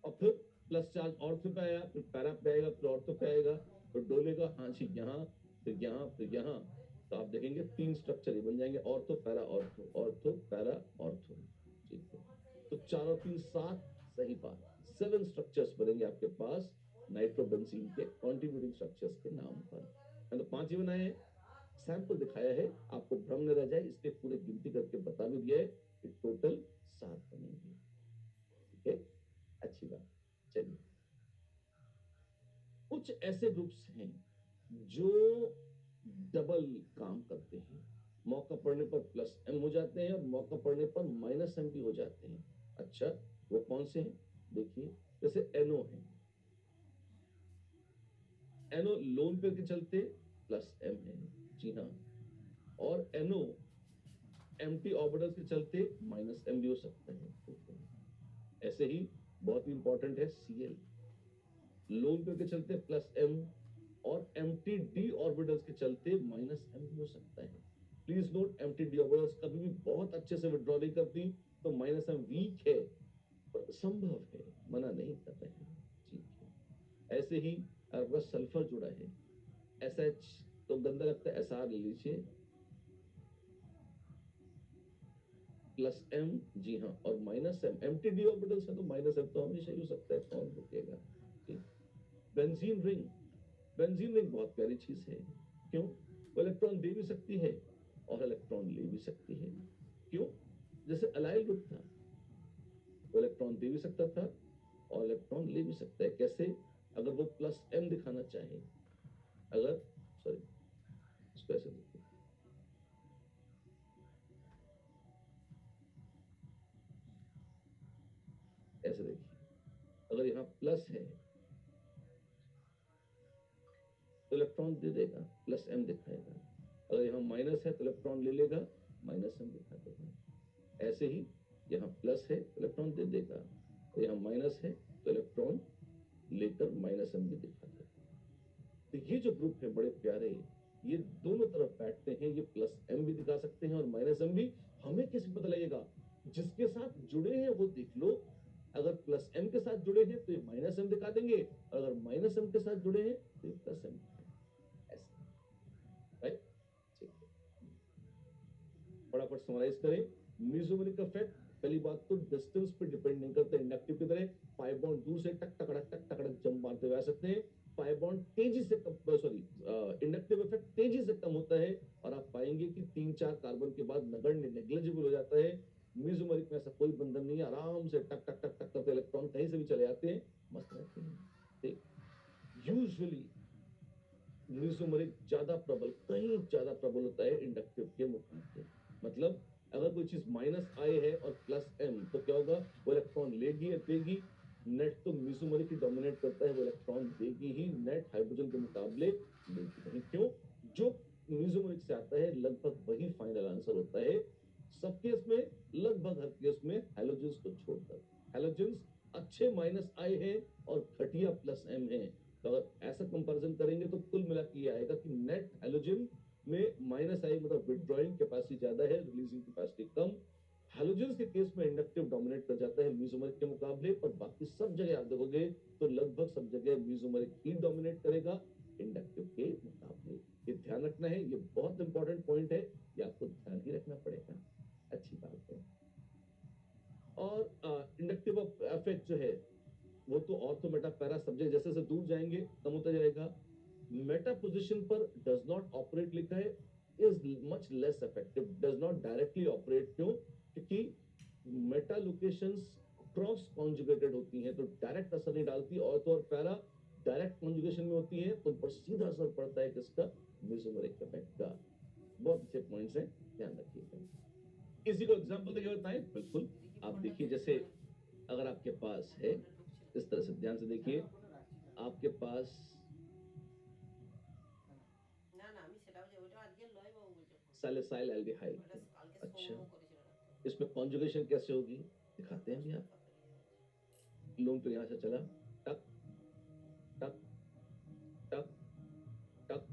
और फिर प्लस चार्ज ऑर्थो पे आया, फिर पैरा पे आएगा, फिर ऑर्थो पे आएगा, फिर डोलेगा, हाँ जी, यहाँ, फिर यहाँ, फिर यहाँ। तो आप देखेंगे तीन स्ट्रक्चर ही बन जाएंगे, ortho para ortho, ortho para ortho, ठीक है। तो 4 और 3 7, सही बात, 7 स्ट्रक्चर्स बनेंगे आपके पास नाइट्रोबेंजीन के कॉन्ट्रीब्यूटिंग स्ट्रक्चर्स के नाम पर। मैंने तो 5 ही बनाए हैं, सैंपल दिखाया है, आपको भ्रम न रह जाए इसलिए पूरे गिनती करके बता भी दिया है कि टोटल 7 बनेंगे, ठीक है। अच्छी बात। चलिए, कुछ ऐसे ग्रुप्स हैं जो डबल काम करते हैं, मौका पड़ने पर प्लस M हो जाते हैं और मौका पड़ने पर माइनस M भी हो जाते हैं। अच्छा, वो कौन से हैं? देखिए, जैसे NO है, NO लोन पेयर के चलते प्लस M है, जी हाँ, और NO एम्प्टी ऑर्बिटल्स के चलते माइनस M भी हो सकता है। ऐसे ही बहुत ही इंपॉर्टेंट है Cl, लोन पेयर के चलते प्लस M, और एम्प्टी d ऑर्बिटल्स के चलते माइनस M भी हो सकता है। Please note, empty d orbitals कभी भी बहुत अच्छे से विड्रॉ नहीं करती, तो माइनस M वीक है, पर संभव है, मना नहीं कर रहे हैं, ठीक है। ऐसे ही अगर सल्फर जुड़ा है, SH, तो गंदा लगता है, SR ले लीजिए, प्लस M, जी हाँ, और minus M, empty d orbitals है तो माइनस M तो हमेशा ही हो सकता है, कौन रुकेगा, ठीक। बेंजीन रिंग, बेंजीन रिंग बहुत प्यारी चीज है, क्यों? वो इलेक्ट्रॉन दे भी सकती है और इलेक्ट्रॉन ले भी सकती है, क्यों? जैसे अलाइल ग्रुप था, वो इलेक्ट्रॉन दे भी सकता था और इलेक्ट्रॉन ले भी सकता है, कैसे? अगर वो प्लस M दिखाना चाहे, अगर, सॉरी, इसको ऐसे देखिए, ऐसे देखिए, अगर यहाँ प्लस है तो इलेक्ट्रॉन दे देगा, प्लस M दिखाएगा, अगर यहाँ माइनस है तो इलेक्ट्रॉन ले लेगा, माइनस M दिखा देगा। ऐसे ही यहाँ प्लस है तो इलेक्ट्रॉन दे देगा, और यहाँ माइनस है तो इलेक्ट्रॉन लेकर माइनस M भी दिखा देगा। तो ये जो ग्रुप है बड़े प्यारे, ये दोनों तरफ बैठते हैं, ये प्लस M भी दिखा सकते हैं और माइनस M भी। हमें कैसे पता लगेगा? जिसके साथ जुड़े हैं वो देख लो, अगर प्लस M के साथ जुड़े हैं तो ये माइनस M दिखा देंगे, और अगर माइनस M के साथ जुड़े हैं तो ये प्लस M, ऐसे, राइट? ठीक है, फटाफट समराइज करें। मीसोमेरिक इफेक्ट पहली बात तो डिस्टेंस पे डिपेंड नहीं करते इंडक्टिव की तरह। पाई बॉन्ड दूर से टक टकड़क जंप मारते हुए आ सकते हैं। पाई बॉन्ड तेजी से कम, सॉरी, इंडक्टिव इफेक्ट तेजी से कम होता है और आप पाएंगे कि 3-4 कार्बन के बाद नगण्य नेग्लिजिबल हो जाता है। मीजोमरिक में ऐसा कोई बंधन नहीं है, आराम से टक टक टक टक करते इलेक्ट्रॉन कहीं से भी चले जाते हैं, मस्त रहते हैं। यूजुअली मीजोमरिक ज्यादा प्रबल, कहीं ज्यादा प्रबल होता है इंडक्टिव के मुकाबले। मतलब अगर कोई चीज माइनस आई है और प्लस एम, तो क्या होगा, वो इलेक्ट्रॉन लेगी या देगी? नेट तो मीजोमरिक ही डोमिनेट करता है, वो इलेक्ट्रॉन देगी ही, नेट हाइड्रोजन के मुकाबले लेगी नहीं। क्यों? जो मीजोमरिक से आता है लगभग वही फाइनल आंसर होता है सब केस में, लगभग हर केस में, हैलोजेंस को छोड़कर। हैलोजेंस अच्छे माइनस आई हैं और घटिया प्लस एम है। तो अगर ऐसा कंपैरिजन करेंगे तो कुल मिला के ये आएगा कि नेट हैलोजन में माइनस आई मतलब विड्रॉइंग कैपेसिटी ज्यादा है, रिलीजिंग कैपेसिटी कम। हैलोजेंस के केस में इंडक्टिव डोमिनेट कर जाता है मीजोमरिक के मुकाबले, पर बाकी सब जगह आप देखोगे तो लगभग सब जगह मीजोमरिक ही डोमिनेट करेगा इंडक्टिव के मुकाबले। ये ध्यान रखना है, ये बहुत इंपॉर्टेंट पॉइंट है, ये आपको ध्यान ही रखना पड़ेगा। अच्छी बात है। और इंडक्टिव इफेक्ट जो है वो तो ऑर्थो मेटा पैरा सब्जेक्ट जैसे जैसे दूर जाएंगे कम होता जाएगा। मेटा पोजीशन पर डज नॉट ऑपरेट लिखा है, is much less effective, does not directly operate. क्यों? क्योंकि मेटा लोकेशंस क्रॉस कॉन्जुगेटेड होती हैं तो डायरेक्ट असर नहीं डालती, ऑर्थो और पैरा डायरेक्ट कॉन्जुगेशन में होती है तो उन पर सीधा असर पड़ता है किसका? मेसोमेरिक इफेक्ट का। बहुत अच्छे पॉइंट्स हैं, ध्यान रखिएगा। इसी को एग्जांपल देके बताएं, बिल्कुल। आप देखिए, जैसे अगर आपके पास है, इस तरह से ध्यान से देखिए, आपके पास सैलिसाइल एल्डिहाइड है। अच्छा, इसमें कॉन्जुगेशन कैसे होगी दिखाते हैं अभी आप। लोन तो यहां से चला, टक टक टक टक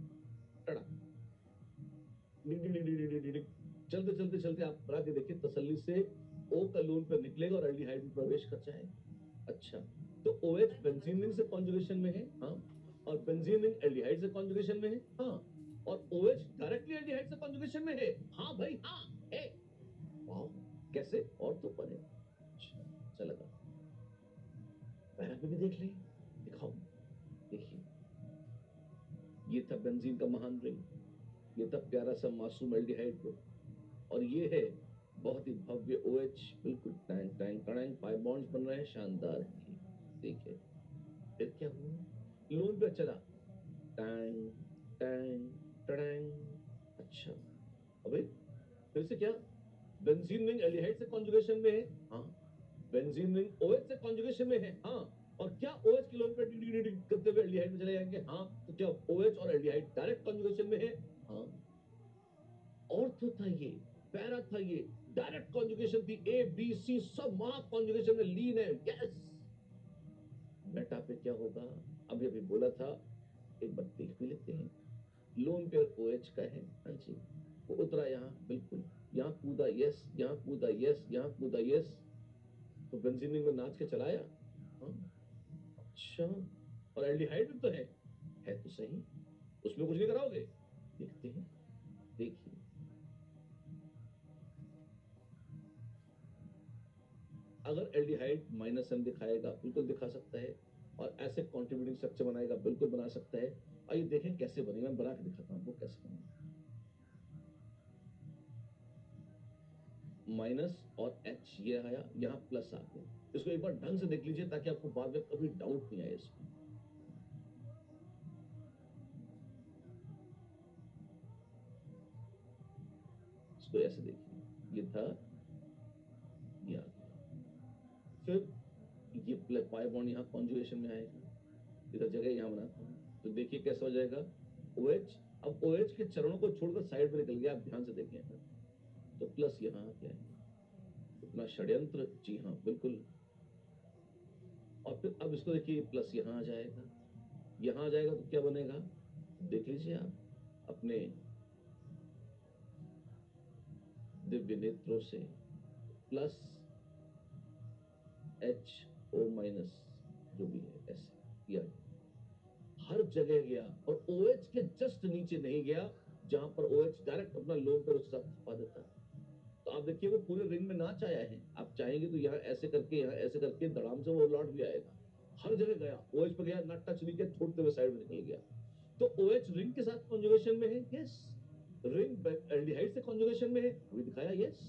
टड़ा, चलते चलते चलते आप बना के देखिए तसल्ली से, ओ का लोन पर निकलेगा और एल्डिहाइड में प्रवेश कर जाएगा। अच्छा, तो OH बेंजीन रिंग से कॉन्जुगेशन में है, हाँ, और बेंजीन रिंग एल्डिहाइड से कॉन्जुगेशन में है, हाँ, और OH डायरेक्टली एल्डिहाइड से कॉन्जुगेशन में है, हाँ भाई हाँ है। वाह, कैसे? और तो पर है। अच्छा, चलेगा, पैरा पे भी देख ले, दिखाओ। देखिए, ये था बेंजीन का महान रिंग, ये था प्यारा सा मासूम एल्डिहाइड ग्रुप, और ये है बहुत ही भव्य OH। बिल्कुल Tang Tang Tang, pi bonds बन रहे हैं, शानदार है ये। देखिए फिर क्या हुआ, लोन पे चला, टैंग टैंग टैंग। अच्छा, अबे फिर से क्या? बेंजीन रिंग एल्डिहाइड से कॉन्जुगेशन में है, हाँ, बेंजीन रिंग OH से कॉन्जुगेशन में है, हाँ, और क्या OH के लोन पे करते हुए एल्डिहाइड में चले जाएंगे? हाँ, तो क्या OH और एल्डिहाइड डायरेक्ट कॉन्जुगेशन में है? हाँ। ऑर्थो था ये, पैरा था ये, डायरेक्ट कॉन्जुगेशन थी, ABC सब वहां कॉन्जुगेशन में लीन है। यस। मेटा पे क्या होगा? अभी अभी बोला था, एक बार देख भी लेते हैं। लोन पेयर OH का है, हाँ जी, वो उतरा यहाँ, बिल्कुल यहाँ कूदा, यस, यहाँ कूदा, यस, यहाँ कूदा, यस, तो बेंजीन में नाच के चलाया, हाँ। अच्छा, और एल्डिहाइड में तो है तो सही, उसमें कुछ नहीं कराओगे? देखते हैं, देखिए, अगर एल्डिहाइड -M दिखाएगा, बिल्कुल दिखा सकता है, और ऐसे कॉन्ट्रीब्यूटिंग स्ट्रक्चर बनाएगा, बिल्कुल बना सकता है। आइए देखें कैसे बनेगा, मैं बना के दिखाता हूं आपको कैसे बनेगा। माइनस और H ये आया, यहाँ प्लस आ गया। इसको एक बार ढंग से देख लीजिए ताकि आपको बाद में कभी डाउट नहीं आए इसमें। इसको ऐसे देखिए, ये था, ये आ गया, फिर ये प्लस पाई बॉन्ड यहाँ कॉन्जुगेशन में आएगा, इधर जगह यहाँ बनाता हूँ, तो देखिए कैसा हो जाएगा। OH, अब OH के चरणों को छोड़कर साइड में निकल गया, आप ध्यान से देखें, तो प्लस यहाँ आ गया है। इतना षड्यंत्र, जी हाँ बिल्कुल। और फिर अब इसको देखिए, प्लस यहाँ आ जाएगा, यहाँ आ जाएगा तो क्या बनेगा, देख लीजिए आप अपने दिव्य नेत्रों से। प्लस HO- जो भी है, ऐसे किया हर जगह गया, और OH के जस्ट नीचे नहीं गया जहां पर OH डायरेक्ट अपना लोन पर उसके साथ खपा देता। तो आप देखिए वो पूरे रिंग में नाच आया है, आप चाहेंगे तो यहाँ ऐसे करके, यहाँ ऐसे करके धड़ाम से वो लौट भी आएगा। हर जगह गया, ओएच पे गया, ना टच नहीं किया, छोड़ते हुए साइड में निकल गया। तो ओएच रिंग के साथ कॉन्जुगेशन में है, यस। रिंग एल्डिहाइड से कॉन्जुगेशन में है, अभी दिखाया, यस।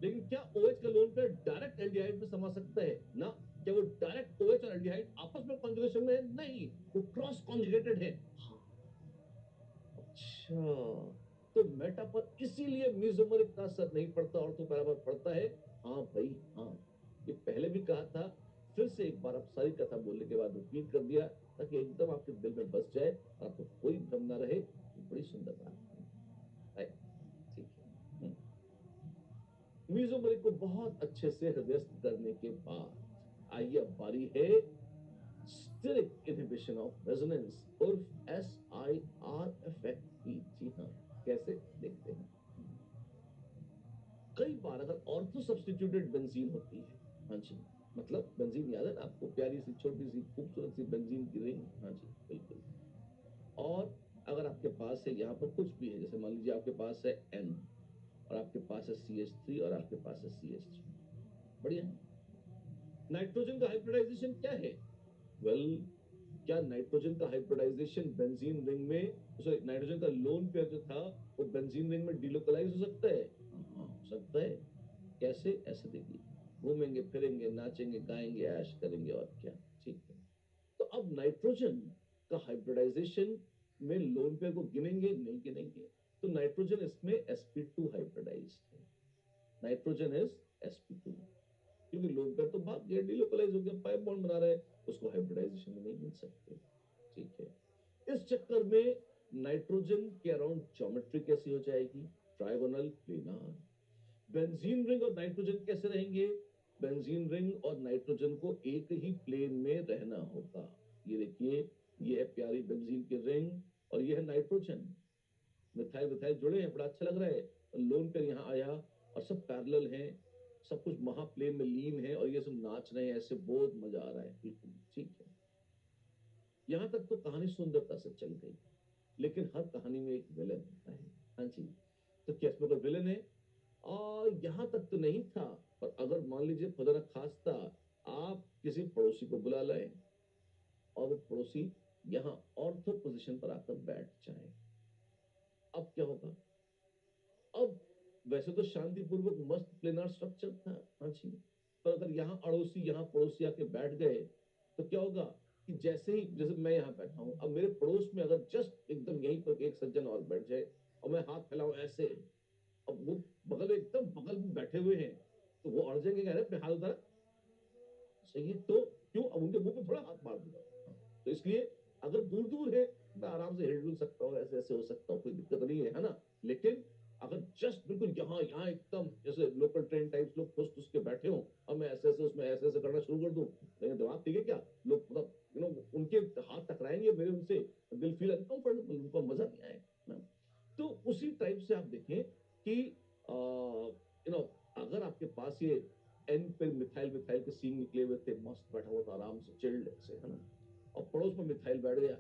लेकिन क्या OH का लोन पेयर डायरेक्ट एल्डिहाइड में समा सकता है ना? क्या वो डायरेक्ट OH और एल्डिहाइड आपस में कॉन्जुगेशन में है? नहीं, वो क्रॉस कॉन्जुगेटेड है। हाँ, अच्छा, तो मेटा पर इसीलिए मीजोमरिक का असर नहीं पड़ता, और तो बराबर पड़ता है। हाँ भाई, हाँ, ये पहले भी कहा था, फिर से एक बार आप सारी कथा बोलने के बाद रिपीट कर दिया, ताकि एकदम आपके दिल में बस जाए और आपको कोई भ्रम ना रहे। बड़ी सुंदर बात है, ठीक है। म्यूजिक को बहुत अच्छे से हृदयस्थ करने के बाद आइए अब बारी है स्टेरिक इनहिबिशन ऑफ रेजोनेंस उर्फ SIR इफेक्ट की। जी हाँ, कैसे देखते हैं। कई बार अगर ऑर्थो सब्स्टिट्यूटेड बेंजीन होती है, हाँ जी, मतलब बेंजीन याद है ना आपको, प्यारी सी छोटी सी खूबसूरत सी बेंजीन की रिंग, हाँ जी बिल्कुल। और अगर आपके पास है यहाँ पर कुछ भी है, जैसे मान लीजिए आपके पास है N और आपके पास है CH3 और आपके पास है CH3, बढ़िया है। नाइट्रोजन का हाइब्रिडाइजेशन क्या है? वेल क्या नाइट्रोजन का हाइब्रिडाइजेशन बेंजीन रिंग में, सॉरी, नाइट्रोजन का लोन पेयर जो था वो बेंजीन रिंग में डिलोकलाइज हो सकता है? हाँ, हो सकता है। कैसे? ऐसे देखिए, घूमेंगे फिरेंगे नाचेंगे गाएंगे ऐश करेंगे और क्या, ठीक है। तो अब नाइट्रोजन का हाइब्रिडाइजेशन में लोन पेयर को गिनेंगे नहीं गिनेंगे? तो नाइट्रोजन इसमें sp2 हाइब्रिडाइज है, नाइट्रोजन इज sp2, क्योंकि लोन पेयर तो भाग गया, डिलोकलाइज हो गया, पाई बॉन्ड बना रहा है, उसको हाइब्रिडाइजेशन में नहीं मिल सकते, ठीक है। इस चक्कर में नाइट्रोजन के अराउंड ज्योमेट्री कैसी हो जाएगी? Trigonal planar. बेंजीन रिंग और नाइट्रोजन कैसे रहेंगे? बेंजीन रिंग और नाइट्रोजन को एक ही प्लेन में रहना होगा। ये देखिए, ये है प्यारी बेंजीन की रिंग और ये है नाइट्रोजन, मिथाइल मिथाइल जुड़े हैं, बड़ा अच्छा लग रहा है। लोन पेयर यहाँ आया और सब पैरेलल हैं, सब कुछ महाप्लेन में लीन है और ये सब नाच रहे हैं ऐसे, बहुत मजा आ रहा है, बिल्कुल ठीक है। यहाँ तक तो कहानी सुंदरता से चल गई, लेकिन हर कहानी में एक विलन होता है, हाँ जी। तो क्या इसमें कोई विलन है? और यहाँ तक तो नहीं था, पर अगर मान लीजिए खुदा न खास्ता आप किसी पड़ोसी को बुला लाए और वो पड़ोसी यहाँ ऑर्थो पोजीशन पर आकर बैठ जाए, अब क्या होगा? अब वैसे तो शांतिपूर्वक मस्त प्लेनार स्ट्रक्चर था, हाँ जी, पर अगर यहाँ अड़ोसी यहाँ पड़ोसी आके बैठ गए तो क्या होगा कि जैसे ही, जैसे मैं यहाँ बैठा हूँ, अब मेरे पड़ोस में अगर जस्ट एकदम यहीं पर एक सज्जन और बैठ जाए और मैं हाथ फैलाऊं ऐसे, अब वो बगल में एकदम बगल में बैठे हुए हैं, तो वो अड़ जाएंगे, कह रहे अपने हाथ उधर, सही है, तो क्यों, अब उनके मुंह पे थोड़ा हाथ मार दूंगा? तो इसलिए अगर दूर दूर है मैं आराम से हिल सकता हूँ, ऐसे ऐसे हो सकता हूँ, कोई दिक्कत नहीं है ना। लेकिन अगर जस्ट बिल्कुल यहाँ यहाँ एकदम जैसे लोकल ट्रेन टाइप्स लोग ठुस ठुस के बैठे हो और मैं ऐसे ऐसे उसमें ऐसे ऐसे करना शुरू कर दूं, तो दिमाग ठीक है क्या? लोग मतलब उनके हाथ टकराएंगे मेरे उनसे, दिल फील अनकंफर्टेबल, उनको मजा नहीं आएगा ना। तो उसी टाइप से आप देखें कि अगर आपके पास ये एन पे मिथाइल मिथाइल के सीन निकले हुए थे, मस्त बैठा हुआ था आराम से चिल्ड ऐसे, है ना, और पड़ोस में मिथाइल बैठ गया।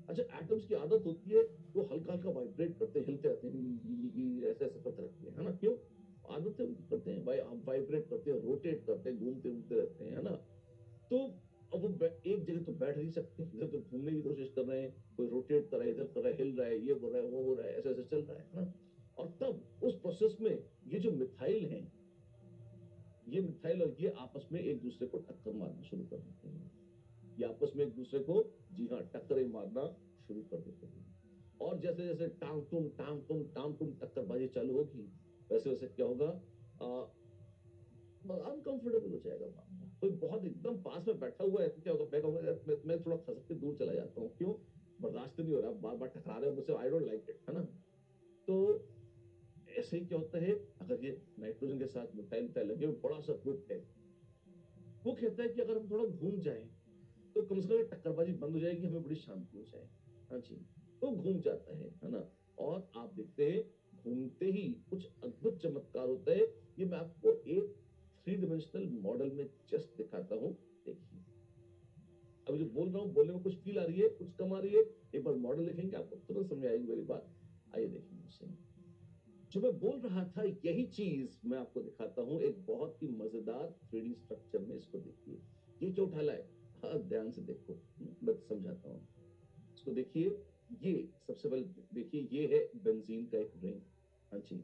अच्छा, एटम्स की आदत होती है वो हल्का हल्का वाइब्रेट करते हैं, हिलते रहते हैं, ऐसे ऐसे करते रहते हैं, है ना, क्यों? आदत है उनकी, करते हैं भाई, हम वाइब्रेट करते हैं, रोटेट करते हैं, घूमते घूमते रहते हैं, है ना। तो अब वो एक जगह तो बैठ नहीं सकते, इधर तो घूमने की कोशिश कर रहे हैं, कोई रोटेट कर रहा है, इधर कर रहा है, हिल रहा है, ये हो रहा है, वो हो रहा है, ऐसे ऐसे चल रहा है ना। और तब उस प्रोसेस में ये जो मिथाइल हैं, ये मिथाइल और ये आपस में एक दूसरे को टक्कर मारना शुरू कर देते हैं, ये आपस में एक दूसरे को, जी हाँ, टक्करें मारना शुरू कर देते हैं। और जैसे जैसे टांग टूम टक्करबाजी चालू होगी, वैसे वैसे क्या होगा, अनकंफर्टेबल हो जाएगा मामला। कोई बहुत एकदम पास में बैठा हुआ है तो क्या होगा, मैं कहूंगा यार मैं थोड़ा खसक के दूर चला जाता हूँ, क्यों? बर्दाश्त नहीं हो रहा, बार बार टकरा रहे हो मुझसे, आई डोंट लाइक इट, है ना। तो ऐसे ही क्या होता है, अगर ये नाइट्रोजन के साथ मिथाइल मिथाइल लगे हुए बड़ा सा ग्रुप है, वो कहता है कि अगर हम थोड़ा घूम जाए तो कम से कम ये टक्करबाजी बंद हो जाएगी, हमें बड़ी शांति हो जाएगी, हाँ जी। तो घूम जाता है ना। और आप देखते हैं घूमते ही कुछ अद्भुत चमत्कार होता है। ये मैं आपको एक थ्री डिमेंशनल मॉडल में जस्ट दिखाता हूँ, देखिए। अभी जो बोल रहा हूँ, बोलने में कुछ फील आ रही है, कुछ कम आ रही है, एक बार मॉडल देखेंगे आपको तुरंत समझ आएगी मेरी बात। आइए देखेंगे उसे। जो मैं बोल रहा था यही चीज मैं आपको दिखाता हूं एक बहुत ही मजेदार 3D स्ट्रक्चर में। इसको देखिए, ये क्या उठा लाए। हाँ, ध्यान से देखो, मैं समझाता हूँ। इसको देखिए, ये सबसे पहले देखिए, ये है बेंजीन का एक रिंग। हाँ जी,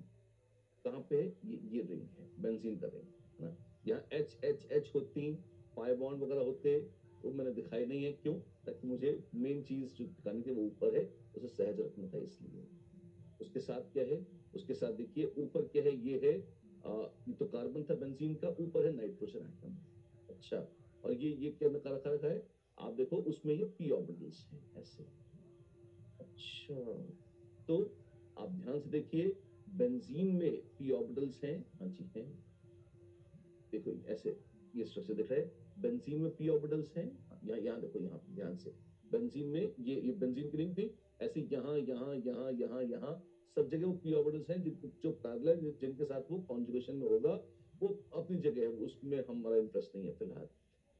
कहाँ पे है? ये रिंग है, बेंजीन का रिंग है ना। यहाँ एच एच एच होती, पाई बॉन्ड वगैरह होते, वो मैंने दिखाई नहीं है। क्यों? ताकि मुझे मेन चीज जो दिखानी थी वो ऊपर है, उसे सहज रखना था इसलिए। उसके साथ क्या है? उसके साथ देखिए ऊपर क्या है, ये है ये तो कार्बन था बेंजीन का, ऊपर है नाइट्रोजन एटम। अच्छा, और ये क्या रखा रखा रखा है? आप देखो उसमें ये पी ऑर्बिटल्स हैं ऐसे। अच्छा, तो आप ध्यान से देखिए, बेंजीन में पी ऑर्बिटल्स हैं। हाँ जी हैं, देखो ऐसे, ये स्ट्रक्चर दिख रहा है। बेंजीन में पी ऑर्बिटल्स हैं। यहाँ यहाँ देखो, यहाँ पे ध्यान से, बेंजीन में ये बेंजीन की रिंग थी, ऐसे यहाँ यहाँ यहाँ यहाँ यहाँ सब जगह वो पी ऑर्बिटल्स हैं, जिनको जो पैरेलल जिनके साथ वो कॉन्जुगेशन में होगा, वो अपनी जगह है, उसमें हमारा इंटरेस्ट नहीं है फिलहाल।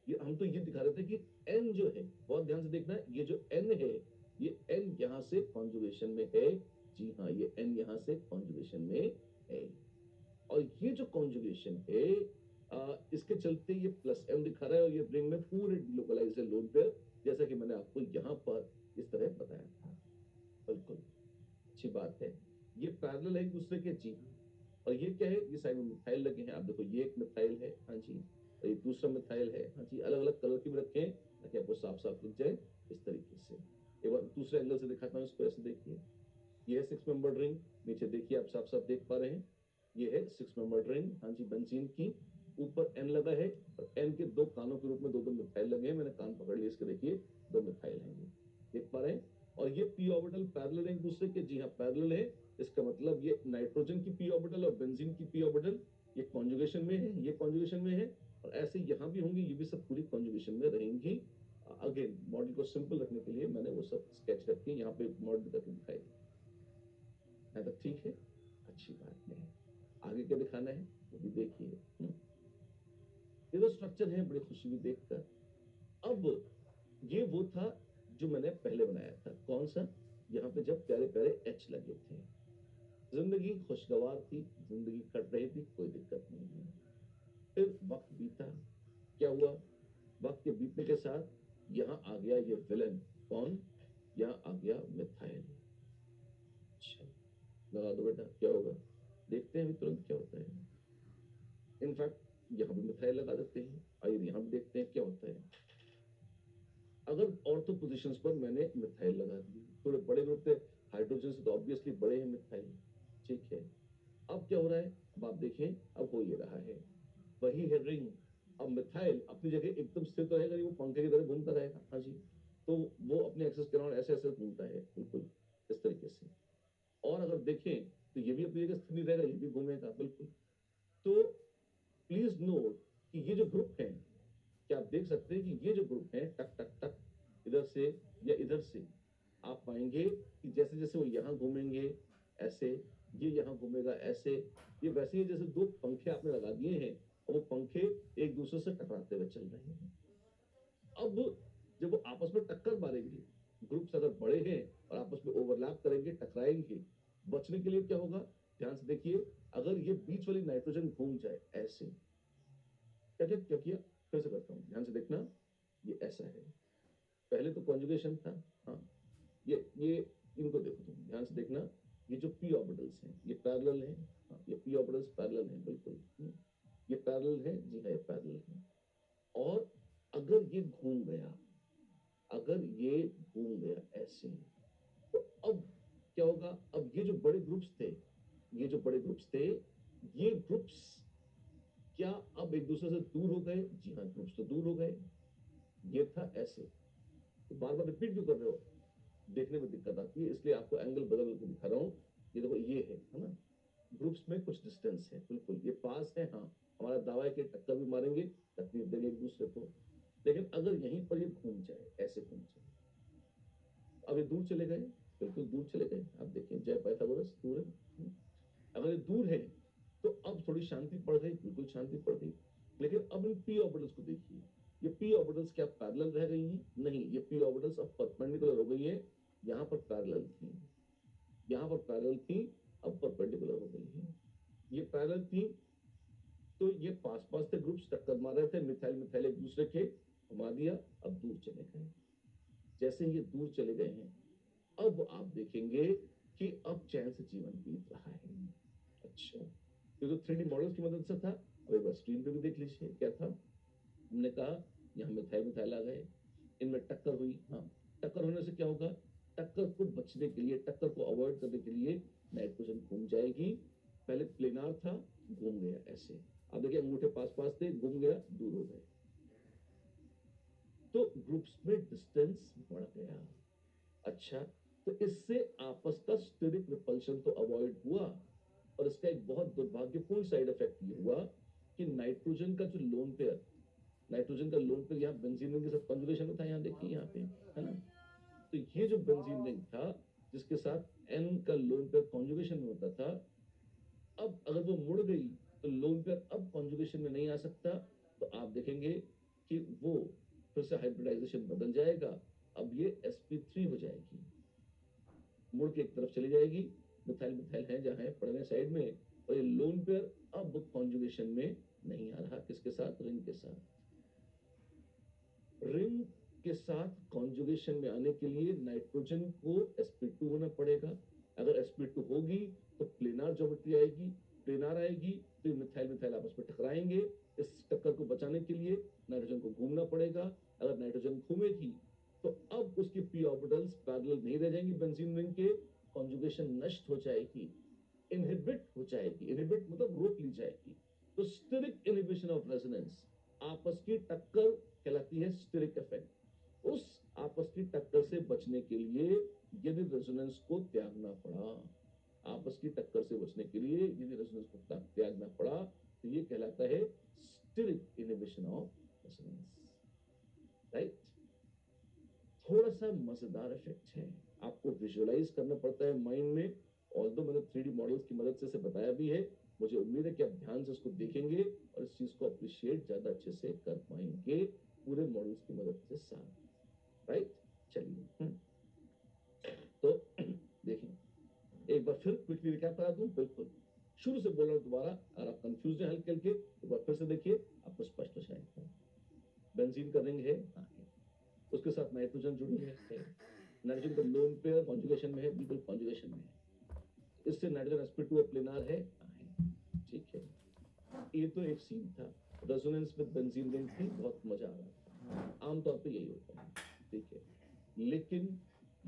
ये हम तो ये दिखा रहे थे कि एन जो है, बहुत ध्यान से देखना, ये जो एन है, ये एन यहाँ से कॉन्जुगेशन में है। जी हाँ, ये एन यहाँ से कॉन्जुगेशन में है। और ये जो कॉन्जुगेशन है, इसके चलते ये प्लस एम दिखा रहा है, और ये रिंग में पूरे डिलोकलाइज है लोन पेयर, जैसा कि मैंने आपको यहाँ पर इस तरह बताया था। बिल्कुल अच्छी बात है। ये पैरेलल है एक दूसरे के। जी हाँ, और ये क्या है? ये साइड में मिथाइल लगे हैं, आप देखो, ये एक मिथाइल है। हाँ जी, और ये दूसरा मिथाइल है। हाँ जी, अलग अलग कलर के भी रखे हैं ताकि आपको साफ साफ दिख जाए इस तरीके से। एक बार दूसरे एंगल से दिखाता हूँ इसको, ऐसे देखिए, ये है 6 मेंबर्ड रिंग। नीचे देखिए, आप साफ साफ देख पा रहे हैं, ये है 6 मेंबर्ड रिंग। हाँ जी, बेंजीन की। ऊपर एन लगा है, और एन के दो कानों के रूप में दो दो मिथाइल लगे हैं। मैंने कान पकड़ लिए इसके, देखिए दो मिथाइल हैं, ये देख पा रहे हैं। और ये पी ऑर्बिटल पैरेलल है एक दूसरे के। जी हाँ, पैरेलल है। इसका मतलब ये नाइट्रोजन की पी ऑर्बिटल और बेंजीन की पी ऑर्बिटल, ये कॉन्जुगेशन में है, ये कॉन्जुगेशन में है। और ऐसे यहाँ भी होंगी, ये भी सब पूरी कॉन्जुगेशन में रहेंगी। अगेन, मॉडल को सिंपल रखने के लिए मैंने वो सब स्केच करके यहाँ पे मॉडल करके दिखाई। है तो ठीक है, अच्छी बात नहीं। आगे क्या दिखाना है वो भी देखिए। ये तो स्ट्रक्चर है, बड़ी खुशी हुई देखकर। अब ये वो था जो मैंने पहले बनाया था। कौन सा? यहाँ पे जब प्यारे प्यारे एच लगे थे, जिंदगी खुशगवार थी, जिंदगी कट रही थी, कोई दिक्कत नहीं है। फिर वक्त बीता, क्या हुआ? वक्त के बीतने के साथ यहाँ आ गया ये विलन। कौन? यहाँ आ गया मिथाइल। अच्छा, लगा दो बेटा, क्या होगा देखते हैं अभी तुरंत क्या होता है। इनफैक्ट यहाँ भी मिथाइल लगा देते हैं, आइए यहाँ भी देखते हैं क्या होता है। अगर ऑर्थो पोजीशंस पर मैंने मिथाइल लगा दिए, थोड़े बड़े ग्रुप थे हाइड्रोजन से, तो ऑब्वियसली बड़े हैं मिथाइल। ठीक है, अब क्या हो रहा है? अब आप देखें, अब हो ये रहा है, वही है रिंग। अब मिथाइल अपनी जगह एकदम स्थित रहेगा नहीं, वो पंखे की तरह घूमता रहेगा। हाँ जी, तो वो अपने एक्सेस के अराउंड ऐसे ऐसे घूमता है, बिल्कुल इस तरीके से। और अगर देखें तो ये भी अपनी जगह स्थिर नहीं रहेगा, ये भी घूमेगा बिल्कुल। तो प्लीज नोट कि ये जो ग्रुप है, क्या आप देख सकते हैं कि ये जो ग्रुप है, टक टक टक, इधर से या इधर से, आप पाएंगे कि जैसे जैसे वो यहाँ घूमेंगे ऐसे, ये यहाँ घूमेगा ऐसे, ये वैसे ही जैसे दो पंखे आपने लगा दिए हैं, और वो पंखे एक दूसरे से टकराते हुए चल रहे हैं। अब जब वो आपस में टक्कर मारेंगे, ग्रुप्स अगर बड़े हैं और आपस में ओवरलैप करेंगे, टकराएंगे, बचने के लिए क्या होगा? ध्यान से देखिए, अगर ये बीच वाली नाइट्रोजन घूम जाए ऐसे, क्या क्या क्या किया, फिर से करता हूँ, ध्यान से देखना, ये ऐसा है, पहले तो कॉन्जुगेशन था। हाँ, ये इनको देखो, तुम ध्यान से देखना, ये जो पी ऑर्बिटल्स हैं ये पैरेलल हैं। हाँ, ये पी ऑर्बिटल्स पैरेलल हैं बिल्कुल। ये पैरेलल है, जी हाँ, ये पैरेलल है। और अगर ये घूम गया, अगर ये घूम गया ऐसे, तो अब क्या होगा? अब ये जो बड़े ग्रुप्स थे, ये जो बड़े ग्रुप्स थे, ये ग्रुप्स क्या अब एक दूसरे से दूर हो गए? जी हाँ, ग्रुप्स तो दूर हो गए। ये था ऐसे, तो बार बार रिपीट क्यों कर रहे हो? देखने में दिक्कत आती है, इसलिए आपको एंगल बदल के दिखा रहा हूँ। ये देखो, ये है ना, ग्रुप्स में कुछ डिस्टेंस है, बिल्कुल ये पास है। हाँ, हमारा दावा है कि टक्कर भी मारेंगे, तकलीफ देंगे एक दूसरे को। लेकिन अगर यहीं पर ये घूम जाए, ऐसे घूम जाए, अब ये दूर चले गए, बिल्कुल दूर चले गए। आप देखें, जय पाइथागोरस दूर है। अगर ये दूर है, तो अब थोड़ी शांति पड़ गई, बिल्कुल शांति पड़ गई। लेकिन अब इन पी ऑर्बिटल्स को देखिए, ये पी ऑर्बिटल्स क्या पैरेलल रह गई हैं? नहीं, ये पी ऑर्बिटल्स अब परपेंडिकुलर हो गई हैं। यहाँ पर पैरेलल थी, यहाँ पर पैरेलल थी, अब परपेंडिकुलर हो गई है। ये पैरेलल थी, तो ये पास पास थे ग्रुप्स, टक्कर मार रहे थे, मिथाइल मिथाइल एक दूसरे के, घुमा दिया, अब दूर चले गए। जैसे ये दूर चले गए हैं, अब आप देखेंगे कि अब चैन से जीवन बीत रहा है। अच्छा, ये तो 3D मॉडल्स की मदद से था। अब एक बार स्क्रीन पे भी देख लीजिए क्या था। हमने कहा यहाँ मिथाइल मिथाइल आ गए, इनमें टक्कर हुई। हाँ, टक्कर होने से क्या होगा, टक्कर को बचने के लिए, टक्कर को अवॉइड करने के लिए नाइट्रोजन घूम जाएगी। पहले प्लेनार था, घूम गया ऐसे। अब देखिए अंगूठे पास पास थे, घूम गया, दूर हो गए, तो ग्रुप्स में डिस्टेंस बढ़ गया। अच्छा, तो इससे आपस का स्टेरिक रिपल्शन तो अवॉइड हुआ, और इसका एक बहुत दुर्भाग्यपूर्ण साइड इफेक्ट ये हुआ कि नाइट्रोजन का जो लोन पेयर, नाइट्रोजन का लोन पेयर यहाँ बेंजीन रिंग के साथ कॉन्जुगेशन में था, यहाँ देखिए यहाँ पे, है ना। तो ये जो बेंजीन रिंग था जिसके साथ एन का लोन पेयर कॉन्जुगेशन में होता था, अब अगर वो मुड़ गई तो लोन पेयर अब कॉन्जुगेशन में नहीं आ सकता। तो आप देखेंगे कि वो फिर से हाइब्रिडाइजेशन बदल जाएगा, अब ये sp3 हो जाएगी, मुड़ के एक तरफ चली जाएगी। मिथाइल मिथाइल है जहां है पड़ने साइड में, और ये लोन पेयर अब कॉन्जुगेशन में नहीं आ रहा। किसके साथ, रिंग के साथ। रिंग के साथ कॉन्जुगेशन में आने के लिए नाइट्रोजन को sp2 होना पड़ेगा। अगर sp2 होगी तो प्लेनार ज्योमेट्री आएगी, प्लेनार आएगी तो मिथाइल मिथाइल आपस में टकराएंगे। इस टक्कर को बचाने के लिए नाइट्रोजन को घूमना पड़ेगा। अगर नाइट्रोजन घूमेगी तो अब उसकी पी ऑर्बिटल्स पैरेलल नहीं रह जाएंगी बेंजीन रिंग के, कॉन्जुगेशन नष्ट हो जाएगी, इनहिबिट हो जाएगी। इनहिबिट मतलब रोक ली जाएगी। तो स्टेरिक इनहिबिशन ऑफ रेजोनेंस, आपस की टक्कर कहलाती है स्टेरिक इफेक्ट। उस आपस की टक्कर से बचने के लिए यदि रेजोनेंस को त्यागना पड़ा, आपस की टक्कर से बचने के लिए यदि रेजोनेंस को त्यागना पड़ा, तो ये कहलाता है steric inhibition of resonance, right. थोड़ा सा मजेदार इफेक्ट है, आपको विजुअलाइज करना पड़ता है माइंड में। ऑल्दो मैंने 3D मॉडल्स की मदद से इसे बताया भी है, मुझे उम्मीद है कि आप ध्यान से उसको देखेंगे और इस चीज को अप्रिशिएट ज्यादा अच्छे से कर पाएंगे पूरे मॉडल्स की मदद से साथ, राइट। चलिए तो देखिए एक बार फिर क्विकली रिकैप करा दूं, बिल्कुल शुरू से बोल रहा हूं दोबारा, अगर आप कंफ्यूज हैं हल्के हल्के, एक बार फिर से देखिए, आपको स्पष्ट हो जाएगा। बेंजीन का रिंग है, हाँ है, उसके साथ नाइट्रोजन जुड़ी है, नाइट्रोजन का लोन पेयर कॉन्जुगेशन में है, बिल्कुल कॉन्जुगेशन में है, इससे नाइट्रोजन sp2 और प्लेनार है, हाँ है, ठीक है। ये तो एक सीन था, रेजोनेंस विद बेंजीन रिंग थी, बहुत मजा आ रहा था, आमतौर पे यही होता है, ठीक है। लेकिन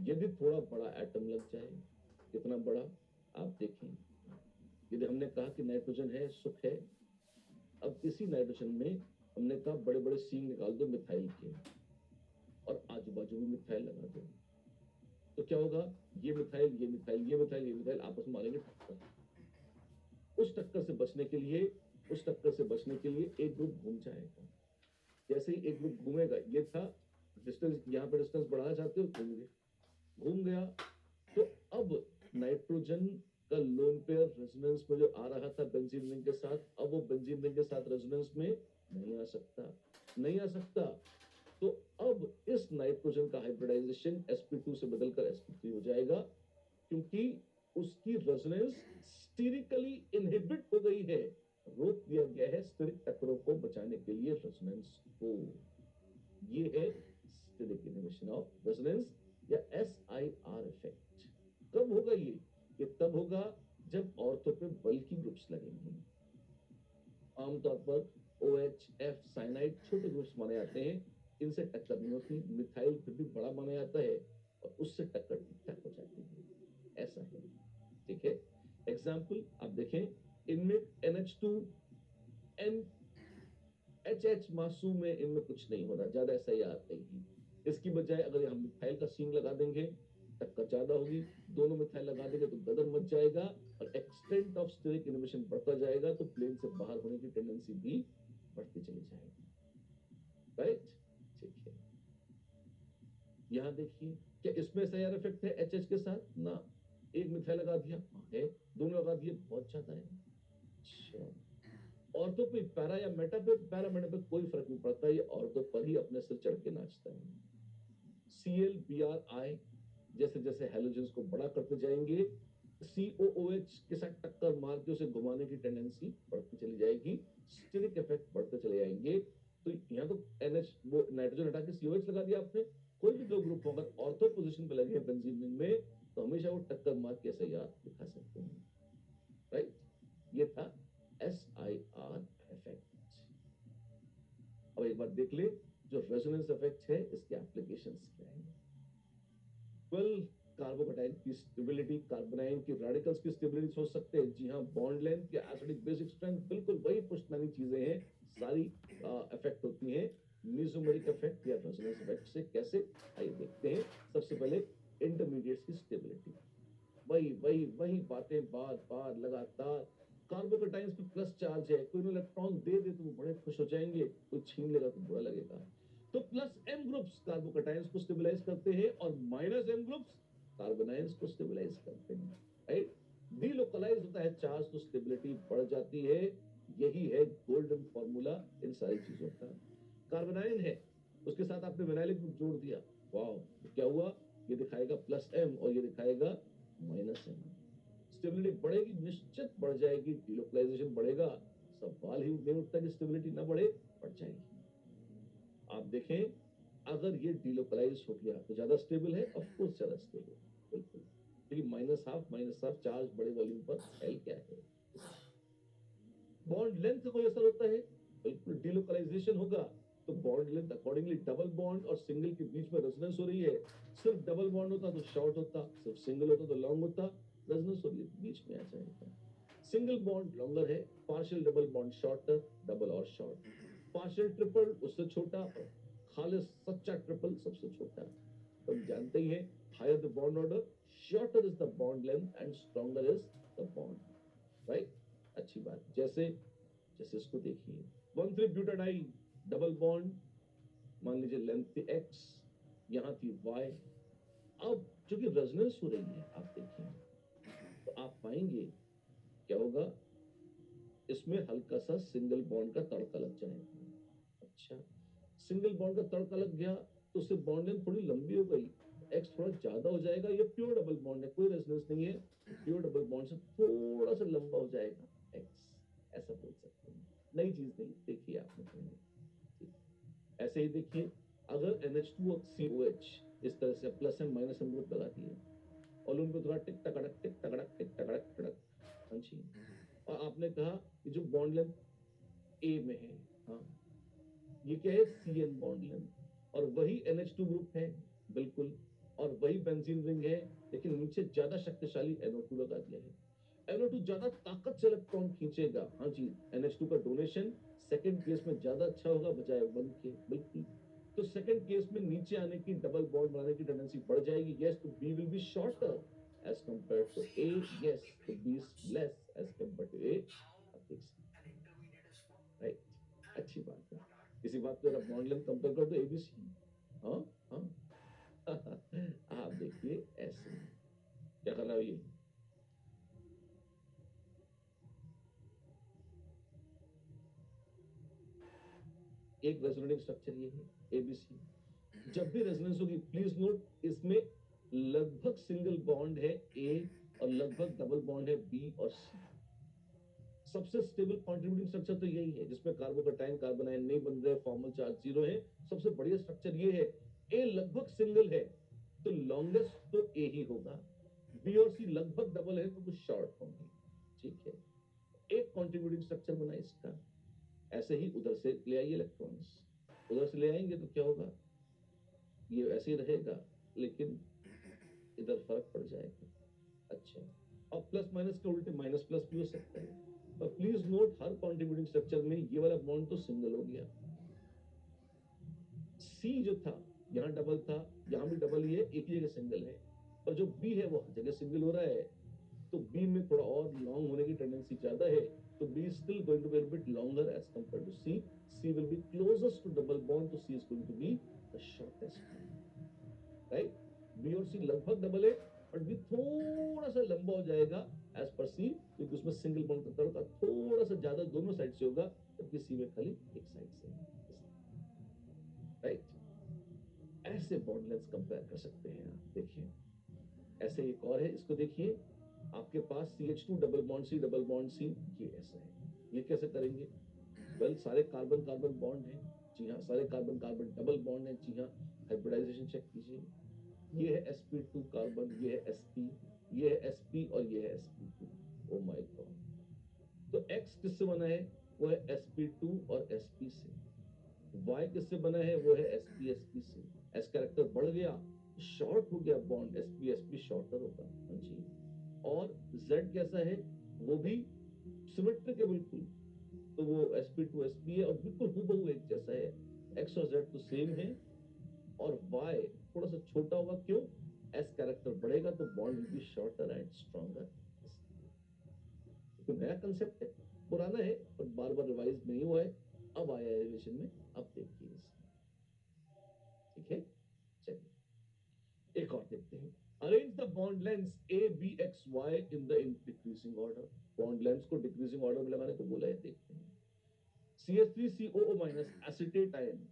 यदि थोड़ा बड़ा एटम लग जाए, कितना बड़ा, आप देखें, यदि हमने कहा कि नाइट्रोजन है, सुख है, अब इसी नाइट्रोजन में हमने कहा बड़े बड़े सींग निकाल दो मिथाइल के, और आजू बाजू में मिथाइल लगा दो, तो क्या होगा, ये मिथाइल ये मिथाइल ये मिथाइल ये मिथाइल आपस में मारेंगे टक्कर। उस टक्कर से बचने के लिए, उस टक्कर से बचने के लिए एक ग्रुप घूम जाएगा। जैसे ही एक ग्रुप घूमेगा, ये था डिस्टेंस, यहाँ पे डिस्टेंस बढ़ाना चाहते हो, घूम गए, घूम गया, तो अब नाइट्रोजन का लोन पेयर रेजोनेंस में जो आ रहा था बेंजीन रिंग के साथ, अब वो बेंजीन रिंग के साथ रेजोनेंस में नहीं आ सकता, नहीं आ सकता। तो अब इस नाइट्रोजन का हाइब्रिडाइजेशन sp2 से बदलकर sp3 हो जाएगा, क्योंकि उसकी रेजोनेंस स्टेरिकली इनहिबिट हो गई है, रोक दिया गया है स्टेरिक टक्करों को बचाने के लिए रेजोनेंस को। ये है स्टेरिक इनहिबिशन ऑफ रेजोनेंस या SIR इफेक्ट। कब होगा ये तब होगा जब ऑर्थो पे बल्की ग्रुप्स लगेंगे। आमतौर पर OHF साइनाइड छोटे ग्रुप्स माने जाते हैं, इनसे टक्कर नहीं होती, मिथाइल फिर भी बड़ा माना जाता है और उससे टक्कर ठीक ठाक हो जाती है, ऐसा है, ठीक है। एग्जाम्पल आप देखें, इनमें NH2 NHH मासूम है, इनमें कुछ नहीं हो रहा, ज्यादा SIR नहीं है। इसकी बजाय अगर हम मिथाइल का सींग लगा देंगे, टक्कर ज्यादा होगी, दोनों मिथाइल लगा देंगे तो गदर मच जाएगा और एक्सटेंट ऑफ स्टेरिक इनहिबिशन बढ़ता जाएगा, तो प्लेन से बाहर होने की टेंडेंसी भी बढ़ती चली जाएगी, राइट, ठीक है। यहाँ देखिए, क्या इसमें SIR इफेक्ट है HH के साथ ना, एक मिथाइल लगा दिया, हाँ है, दोनों लगा दिए, बहुत ज्यादा है। अच्छा, औरतों पे पैरा या मेटा पे, पैरा मेटा पे कोई फर्क नहीं पड़ता, ये औरतों पर ही अपने सिर चढ़ के नाचता है। CL BRI जैसे जैसे हेलोजेंस को बड़ा करते जाएंगे, COOH के साथ टक्कर मार के उसे घुमाने की टेंडेंसी बढ़ती चली जाएगी, स्टेरिक इफेक्ट बढ़ते चले जाएंगे। तो यहाँ तो NH वो नाइट्रोजन हटा के COH लगा दिया आपने। कोई भी दो ग्रुप अगर ऑर्थो पोजीशन पे लगे हैं बेंजीन रिंग में, तो हमेशा वो टक्कर मार के SIR दिखा सकते हैं, राइट। ये था SIR इफेक्ट। अब एक बार देख ले जो रेजोनेंस इफेक्ट है इसके एप्लीकेशंस क्या है। वेल, कार्बोकटाइन की स्टेबिलिटी, कार्बोनाइन की रेडिकल्स की स्टेबिलिटी सोच सकते हैं। जी हाँ, बॉन्ड लेंथ की एसिडिक बेसिक स्ट्रेंथ, बिल्कुल वही पुश्तैनी चीजें हैं, सारी इफेक्ट होती हैं मेसोमेरिक इफेक्ट या रेजोनेंस इफेक्ट से। कैसे, आइए देखते हैं। सबसे पहले इंटरमीडिएट्स की स्टेबिलिटी, वही वही वही बातें बार बार लगातार। कार्बोकटाइन्स पे प्लस चार्ज है, कोई इलेक्ट्रॉन दे दे तो वो बड़े खुश हो जाएंगे, कोई छीन लेगा तो बुरा लगेगा। तो प्लस M ग्रुप्स कार्बोकटाइन्स को स्टेबलाइज करते हैं और माइनस M ग्रुप्स कार्बोनाइन्स को स्टेबलाइज करते हैं, राइट। डीलोकलाइज होता है चार्ज तो स्टेबिलिटी बढ़ जाती है। यही है गोल्डन फॉर्मूला इन सारी चीजों का। कार्बोनाइन है, उसके साथ आपने विनाइलिक ग्रुप जोड़ दिया, वाह, तो क्या हुआ, ये दिखाएगा प्लस M और ये दिखाएगा माइनस M। स्टेबिलिटी बढ़ेगी, निश्चित बढ़ जाएगी, डिलोकलाइजेशन बढ़ेगा, सवाल ही नहीं उठता कि स्टेबिलिटी ना बढ़े, बढ़ जाएगी। आप देखें, अगर ये डिलोकलाइज हो गया तो ज्यादा स्टेबल है, ऑफ कोर्स ज्यादा स्टेबल, बिल्कुल, क्योंकि माइनस हाफ चार्ज बड़े वॉल्यूम पर एल क्या है। बॉन्ड लेंथ का कोई असर होता है, बिल्कुल, डिलोकलाइजेशन होगा तो bond length accordingly, double bond और सिंगल के बीच में रेजोनेंस हो रही है। सिर्फ डबल बॉन्ड होता तो शॉर्ट होता, सिर्फ सिंगल होता तो लॉन्ग होता, रेजोनेंस हो रही है बीच में आ जाएगा। सिंगल बॉन्ड लॉन्गर है, partial double bond shorter, double और शॉर्ट, पार्शियल ट्रिपल उससे छोटा और खालिस सच्चा ट्रिपल सबसे छोटा। तो हम जानते ही हैं, higher the bond order, shorter is the bond length and stronger is the bond, right. अच्छी बात, जैसे जैसे इसको देखिए, 1,3-ब्यूटाडाइन डबल बॉन्ड, मान लीजिए लेंथ थी X, यहां थी Y। अब चूंकि रेजोनेंस हो रही है, आप देखिए तो आप पाएंगे क्या होगा, इसमें हल्का सा सिंगल बॉन्ड का तड़का लग जाएगा। अच्छा, सिंगल बॉन्ड का तड़का लग गया तो उससे बॉन्ड लेंथ थोड़ी लंबी हो गई, X थोड़ा ज्यादा हो जाएगा। ये प्योर डबल बॉन्ड है, कोई रेजोनेंस नहीं है, प्योर डबल बॉन्ड से थोड़ा सा लंबा हो जाएगा X, ऐसा बोल सकते हैं। नई चीज नहीं देखिए आपने पहले। ऐसे ही देखिए, अगर NH2 और COH इस तरह से plus M minus M group लगा दिए और उन पे थोड़ा टिक टकड़क टिक टकड़क टिक टकड़क टड़क, हाँ जी, और आपने कहा कि जो बॉन्ड लेंथ A में है, हाँ, ये क्या है, CN बॉन्ड लेंथ, और वही NH2 ग्रुप है, बिल्कुल, और वही बेंजीन रिंग है, लेकिन नीचे ज्यादा शक्तिशाली NO2 लगा दिया है। NO2 ज्यादा ताकत से इलेक्ट्रॉन खींचेगा, हाँ जी, NH2 का डोनेशन सेकंड केस में ज्यादा अच्छा होगा बजाय वन के, बिल्कुल। तो सेकंड केस में नीचे आने की, डबल बॉन्ड बनाने की टेंडेंसी बढ़ जाएगी। यस, तो B will be shorter as compared to A। Yes, तो B is less as compared to A। आप देख सकते हैं, राइट, अच्छी बात है। इसी बात पे अगर बॉन्ड लेंथ कंपेयर कर दो ABC, हाँ हाँ आप देखिए ऐसे क्या कर रहा है ये, एक रेजोनेटिंग स्ट्रक्चर ये है ABC। जब भी रेजोनेंस होगी, प्लीज नोट, इसमें लगभग सिंगल बॉन्ड है A और लगभग डबल बॉन्ड है B और C। सबसे स्टेबल कंट्रीब्यूटिंग स्ट्रक्चर तो यही है, जिसमें कार्बोकटाइन कार्बोनाइन नहीं बन रहे, फॉर्मल चार्ज जीरो है। सबसे बढ़िया स्ट्रक्चर ये है। A लगभग सिंगल है तो लॉन्गेस्ट तो A ही होगा, B और C लगभग डबल है तो वो शॉर्ट होंगे, ठीक है। एक कंट्रीब्यूटिंग स्ट्रक्चर बना इसका। ऐसे ही उधर से ले आइए इलेक्ट्रॉन्स, उधर से ले आएंगे तो क्या होगा, ये ऐसे ही रहेगा, लेकिन इधर फर्क पड़ जाएगा। अच्छा, और प्लस माइनस के उल्टे माइनस प्लस भी हो सकता है। पर please note, her contributing structure में ये वाला बॉन्ड तो सिंगल हो गया। सी जो था, यहाँ डबल था, यहाँ भी डबल ही है, एक ही जगह सिंगल है। और जो बी है वो हर जगह सिंगल हो रहा है, तो बी में थोड़ा और लॉन्ग होने की टेंडेंसी ज्यादा है। तो B is still going to be a bit longer as compared to C. C will be closest to double bond, तो C is going to be the shortest bond, right. B और C लगभग double है, but B थोड़ा सा लंबा हो जाएगा as per सी, क्योंकि उसमें सिंगल बॉन्ड का तड़का थोड़ा सा ज्यादा दोनों साइड से होगा, जबकि सी में खाली एक साइड से, राइट। ऐसे बॉन्ड लेंथ कंपेयर कर सकते हैं आप, देखिए। ऐसे एक और है, इसको देखिए, आपके पास CH2 double bond C double bond C, ये ऐसा है। ये कैसे करेंगे? वेल, सारे कार्बन कार्बन बॉन्ड हैं। जी हाँ, सारे कार्बन कार्बन डबल बॉन्ड हैं। जी हाँ, हाइब्रिडाइजेशन चेक कीजिए। ये है sp2 कार्बन, ये है sp, ये है sp और ये है sp2। Oh my God. तो X किससे बना है? वो है sp2 और sp से। Y किससे बना है? वो है sp sp से। S कैरेक्टर बढ़ गया, शॉर्ट हो गया बॉन्ड, sp sp शॉर्टर होगा। हाँ जी। और Z कैसा है? वो भी सिमेट्रिक है बिल्कुल। तो वो sp2 sp है और बिल्कुल हूबहू एक जैसा है। X और Z तो सेम है और Y थोड़ा सा छोटा होगा। क्यों? S कैरेक्टर बढ़ेगा तो bond will be shorter and stronger. तो नया कंसेप्ट है, पुराना है पर बार बार रिवाइज नहीं हुआ है, अब आया है रिविजन में। अब देखिए इसमें, ठीक है। चलिए एक और देखते हैं। Arrange the bond lengths A B X Y in the decreasing order. Bond lengths को डिक्रीजिंग ऑर्डर में लगाने को बोला है, देखते हैं। CH3COO minus acetate ion,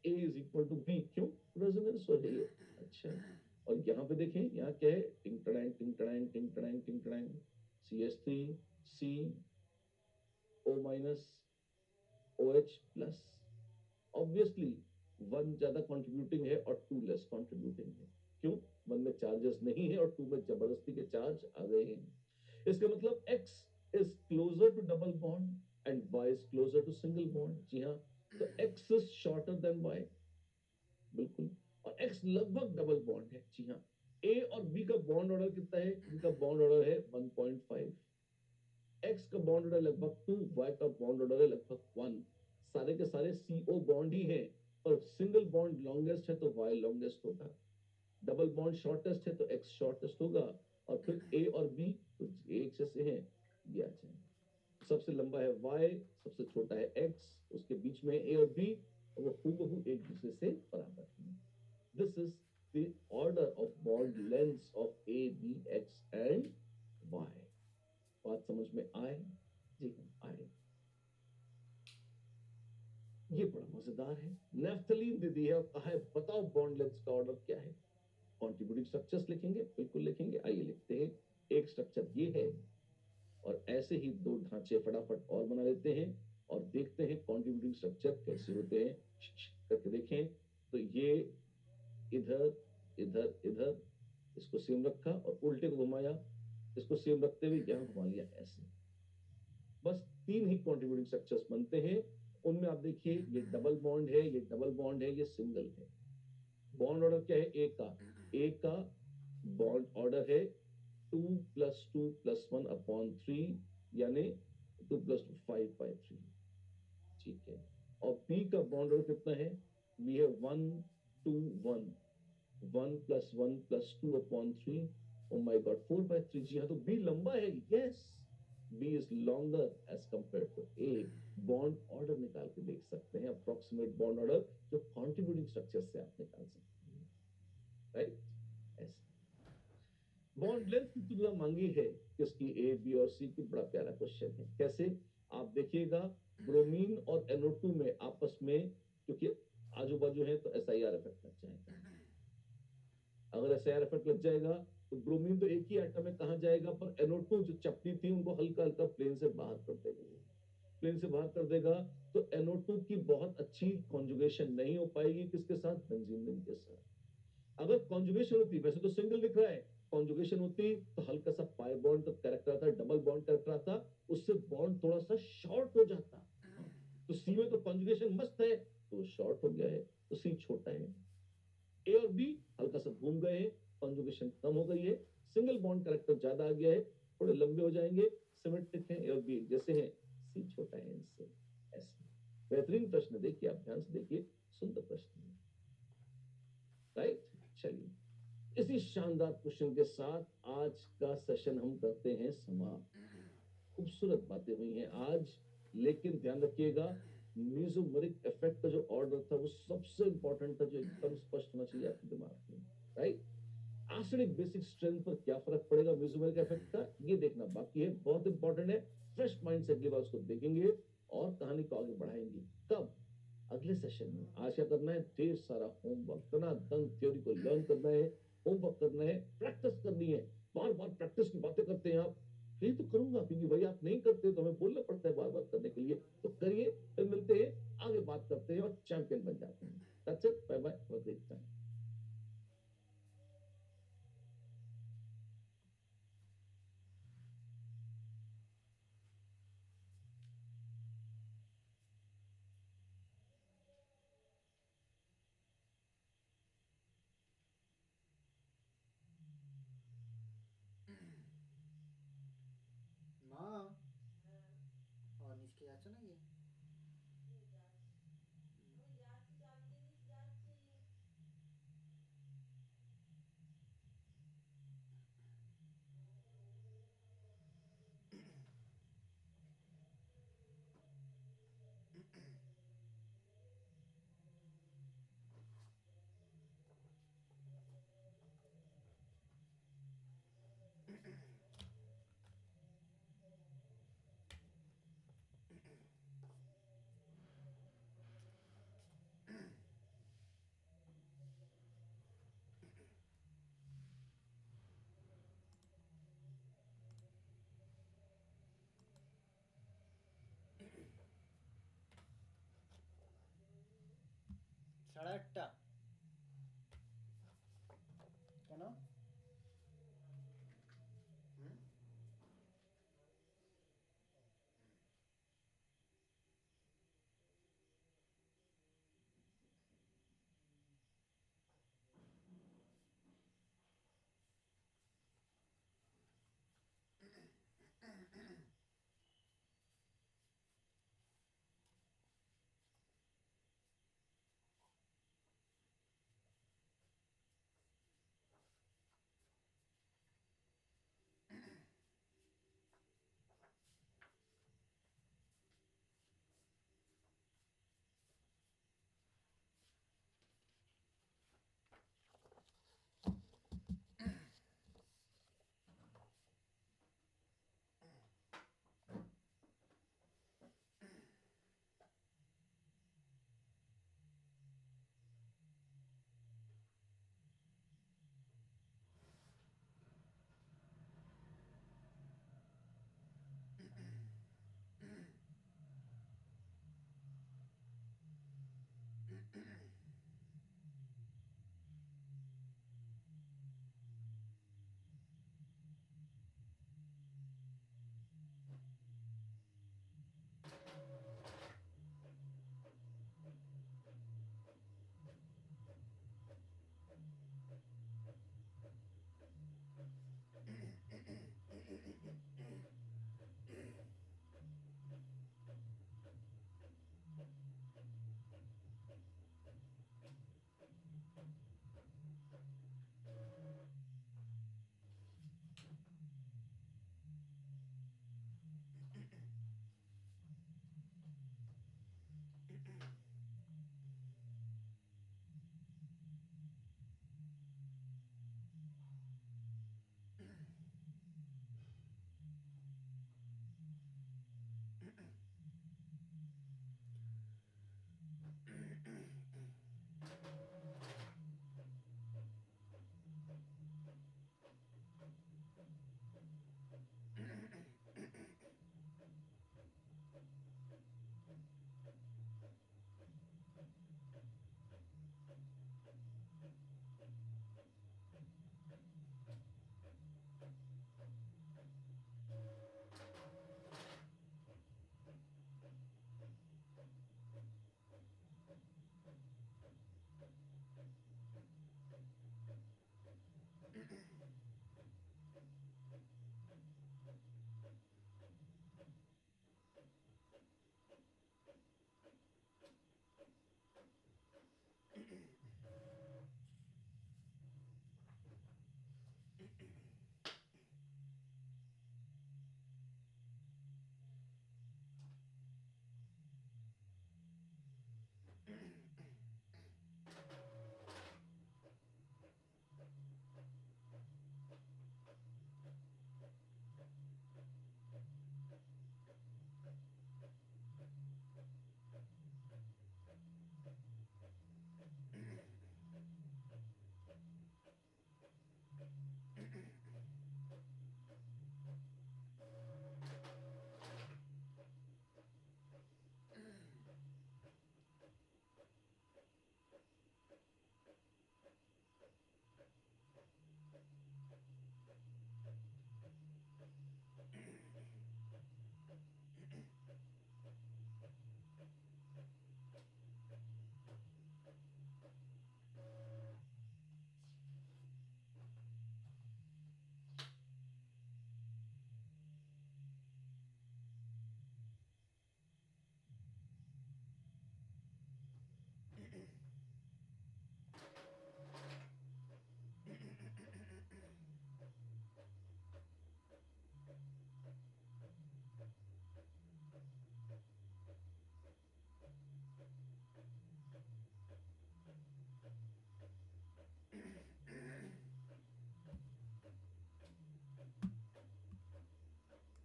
A is equal to B। क्यों? रेजोनेंस हो रही है। अच्छा, और यहाँ पे देखें, यहाँ क्या है? टिंग टड़ैंग टिंग टड़ैंग टिंग टड़ैंग टिंग टड़ैंग। CH3CO minus OH plus. Obviously one ज्यादा कंट्रीब्यूटिंग है और टू लेस कंट्रीब्यूटिंग है। क्यों? वन में चार्जेस नहीं है और टू में जबरदस्ती के चार्ज आ गए हैं। इसका मतलब X is closer to double bond and Y is closer to single bond. जी हाँ, तो X is shorter than Y, बिल्कुल। और X लगभग डबल बॉन्ड है। जी हाँ। A और B का बॉन्ड ऑर्डर कितना है? इनका बॉन्ड ऑर्डर है 1.5। X का बॉन्ड ऑर्डर लगभग 2, Y का बॉन्ड ऑर्डर है लगभग 1। सारे के सारे CO बॉन्ड ही हैं, पर सिंगल बॉन्ड लॉन्गेस्ट है तो Y लॉन्गेस्ट होगा, डबल बॉन्ड शॉर्टेस्ट है तो X शॉर्टेस्ट होगा, और फिर A और B तो एक जैसे हैं, ये आ जाए। सबसे लंबा है Y, सबसे छोटा है X, उसके बीच में A और B, और वो हूबहू एक दूसरे से बराबर हैं। This is the order of bond lengths of A, B, X and Y। बात समझ में आए? जी हाँ, आए। ये बड़ा मजेदार है। नेफ्थलीन दे दी है और कहा है बताओ बॉन्ड लेंथ्स का ऑर्डर क्या है। कॉन्ट्रीब्यूटिंग स्ट्रक्चर्स लिखेंगे, बिल्कुल लिखेंगे। आइए लिखते हैं। एक स्ट्रक्चर ये है, और ऐसे ही दो ढांचे फटाफट और बना लेते हैं और देखते हैं कॉन्ट्रीब्यूटिंग स्ट्रक्चर कैसे होते हैं। करके देखें। तो ये इधर इधर इधर, इसको सेम रखा और उल्टे को घुमाया, इसको सेम रखते हुए यहां घुमा लिया, ऐसे। बस तीन ही कॉन्ट्रीब्यूटिंग स्ट्रक्चर्स बनते हैं। उनमें आप देखिए, ये डबल बॉन्ड है, ये डबल बॉन्ड है, ये सिंगल है। बॉन्ड ऑर्डर क्या है? ए का बॉन्ड ऑर्डर है 2+2+1/3, यानी 2+2 5/3। ठीक है। और बी का बॉन्ड ऑर्डर कितना है? बी है 1, 2, 1, 1+1+2/3। Oh my God, 4/3। जी हाँ, तो बी लंबा है। Yes, B is longer as compare to A. Bond order निकाल के देख सकते हैं, अप्रोक्सीमेट बॉन्ड ऑर्डर जो कॉन्ट्रीब्यूटिंग स्ट्रक्चर से आप निकाल सकते हैं, राइट? ऐसे बॉन्ड लेंथ की तुलना मांगी है किसकी? ए, बी और सी की। बड़ा प्यारा क्वेश्चन है। कैसे? आप देखिएगा, ब्रोमीन और NO2 में आपस में, क्योंकि आजू बाजू है, तो SIR इफेक्ट लग जाएगा। अगर SIR इफेक्ट लग जाएगा तो ब्रोमीन तो एक ही एटम में कहा जाएगा, पर NO2 जो चपटी थी उनको हल्का हल्का प्लेन से बाहर कर देगा। प्लेन से बाहर कर देगा तो NO2 की बहुत अच्छी कॉन्जुगेशन नहीं हो पाएगी। किसके साथ? बेंजीन रिंग के साथ। अगर कॉन्जुगेशन होती, वैसे तो सिंगल दिख रहा है, कॉन्जुगेशन होती तो हल्का सा पाई बॉन्ड का कैरेक्टर आता, डबल बॉन्ड कैरेक्टर आता, उससे बॉन्ड थोड़ा सा शॉर्ट हो जाता। तो सी में तो कॉन्जुगेशन मस्त है, तो शॉर्ट हो गया है, तो सी छोटा है। ए और बी हल्का सा घूम गए हैं, कॉन्जुगेशन कम हो गई है, सिंगल बॉन्ड कैरेक्टर ज्यादा आ गया है, थोड़े लंबे हो जाएंगे, सिमेट्रिक है, ए और बी एक जैसे हैं, सी छोटा है इनसे। ऐसे बेहतरीन प्रश्न, देखिए आप ध्यान से देखिए, सुंदर प्रश्न है, राइट? चलिए, इसी शानदार क्वेश्चन के साथ आज का सेशन हम करते हैं समाप्त। खूबसूरत बातें हुई हैं आज, लेकिन ध्यान रखिएगा, मीजोमेरिक इफेक्ट का जो ऑर्डर था वो सबसे इंपॉर्टेंट था, जो एकदम स्पष्ट होना चाहिए आपके दिमाग में, राइट? एसिडिक बेसिक स्ट्रेंथ पर क्या फर्क पड़ेगा मीजोमेरिक इफेक्ट का, ये देखना बाकी है, बहुत इंपॉर्टेंट है। फ्रेश माइंड से अगली बार उसको देखेंगे और कहानी को आगे बढ़ाएंगे। कब? अगले सेशन में। आज क्या करना है? ढेर सारा होमवर्क, दन थ्योरी को लर्न करना है, होमवर्क करना है, प्रैक्टिस करनी है, बार बार प्रैक्टिस की बातें करते हैं आप। ये तो करूंगा, क्योंकि भाई आप नहीं करते तो हमें बोलना पड़ता है बार बार करने के लिए। तो करिए, फिर मिलते हैं, आगे बात करते हैं और चैंपियन बन जाते हैं। That's it, bye bye, have a great time. মা ও নিচকে যাচ্ছ নাকি? সাড়ে আটটা? কেন? হুম?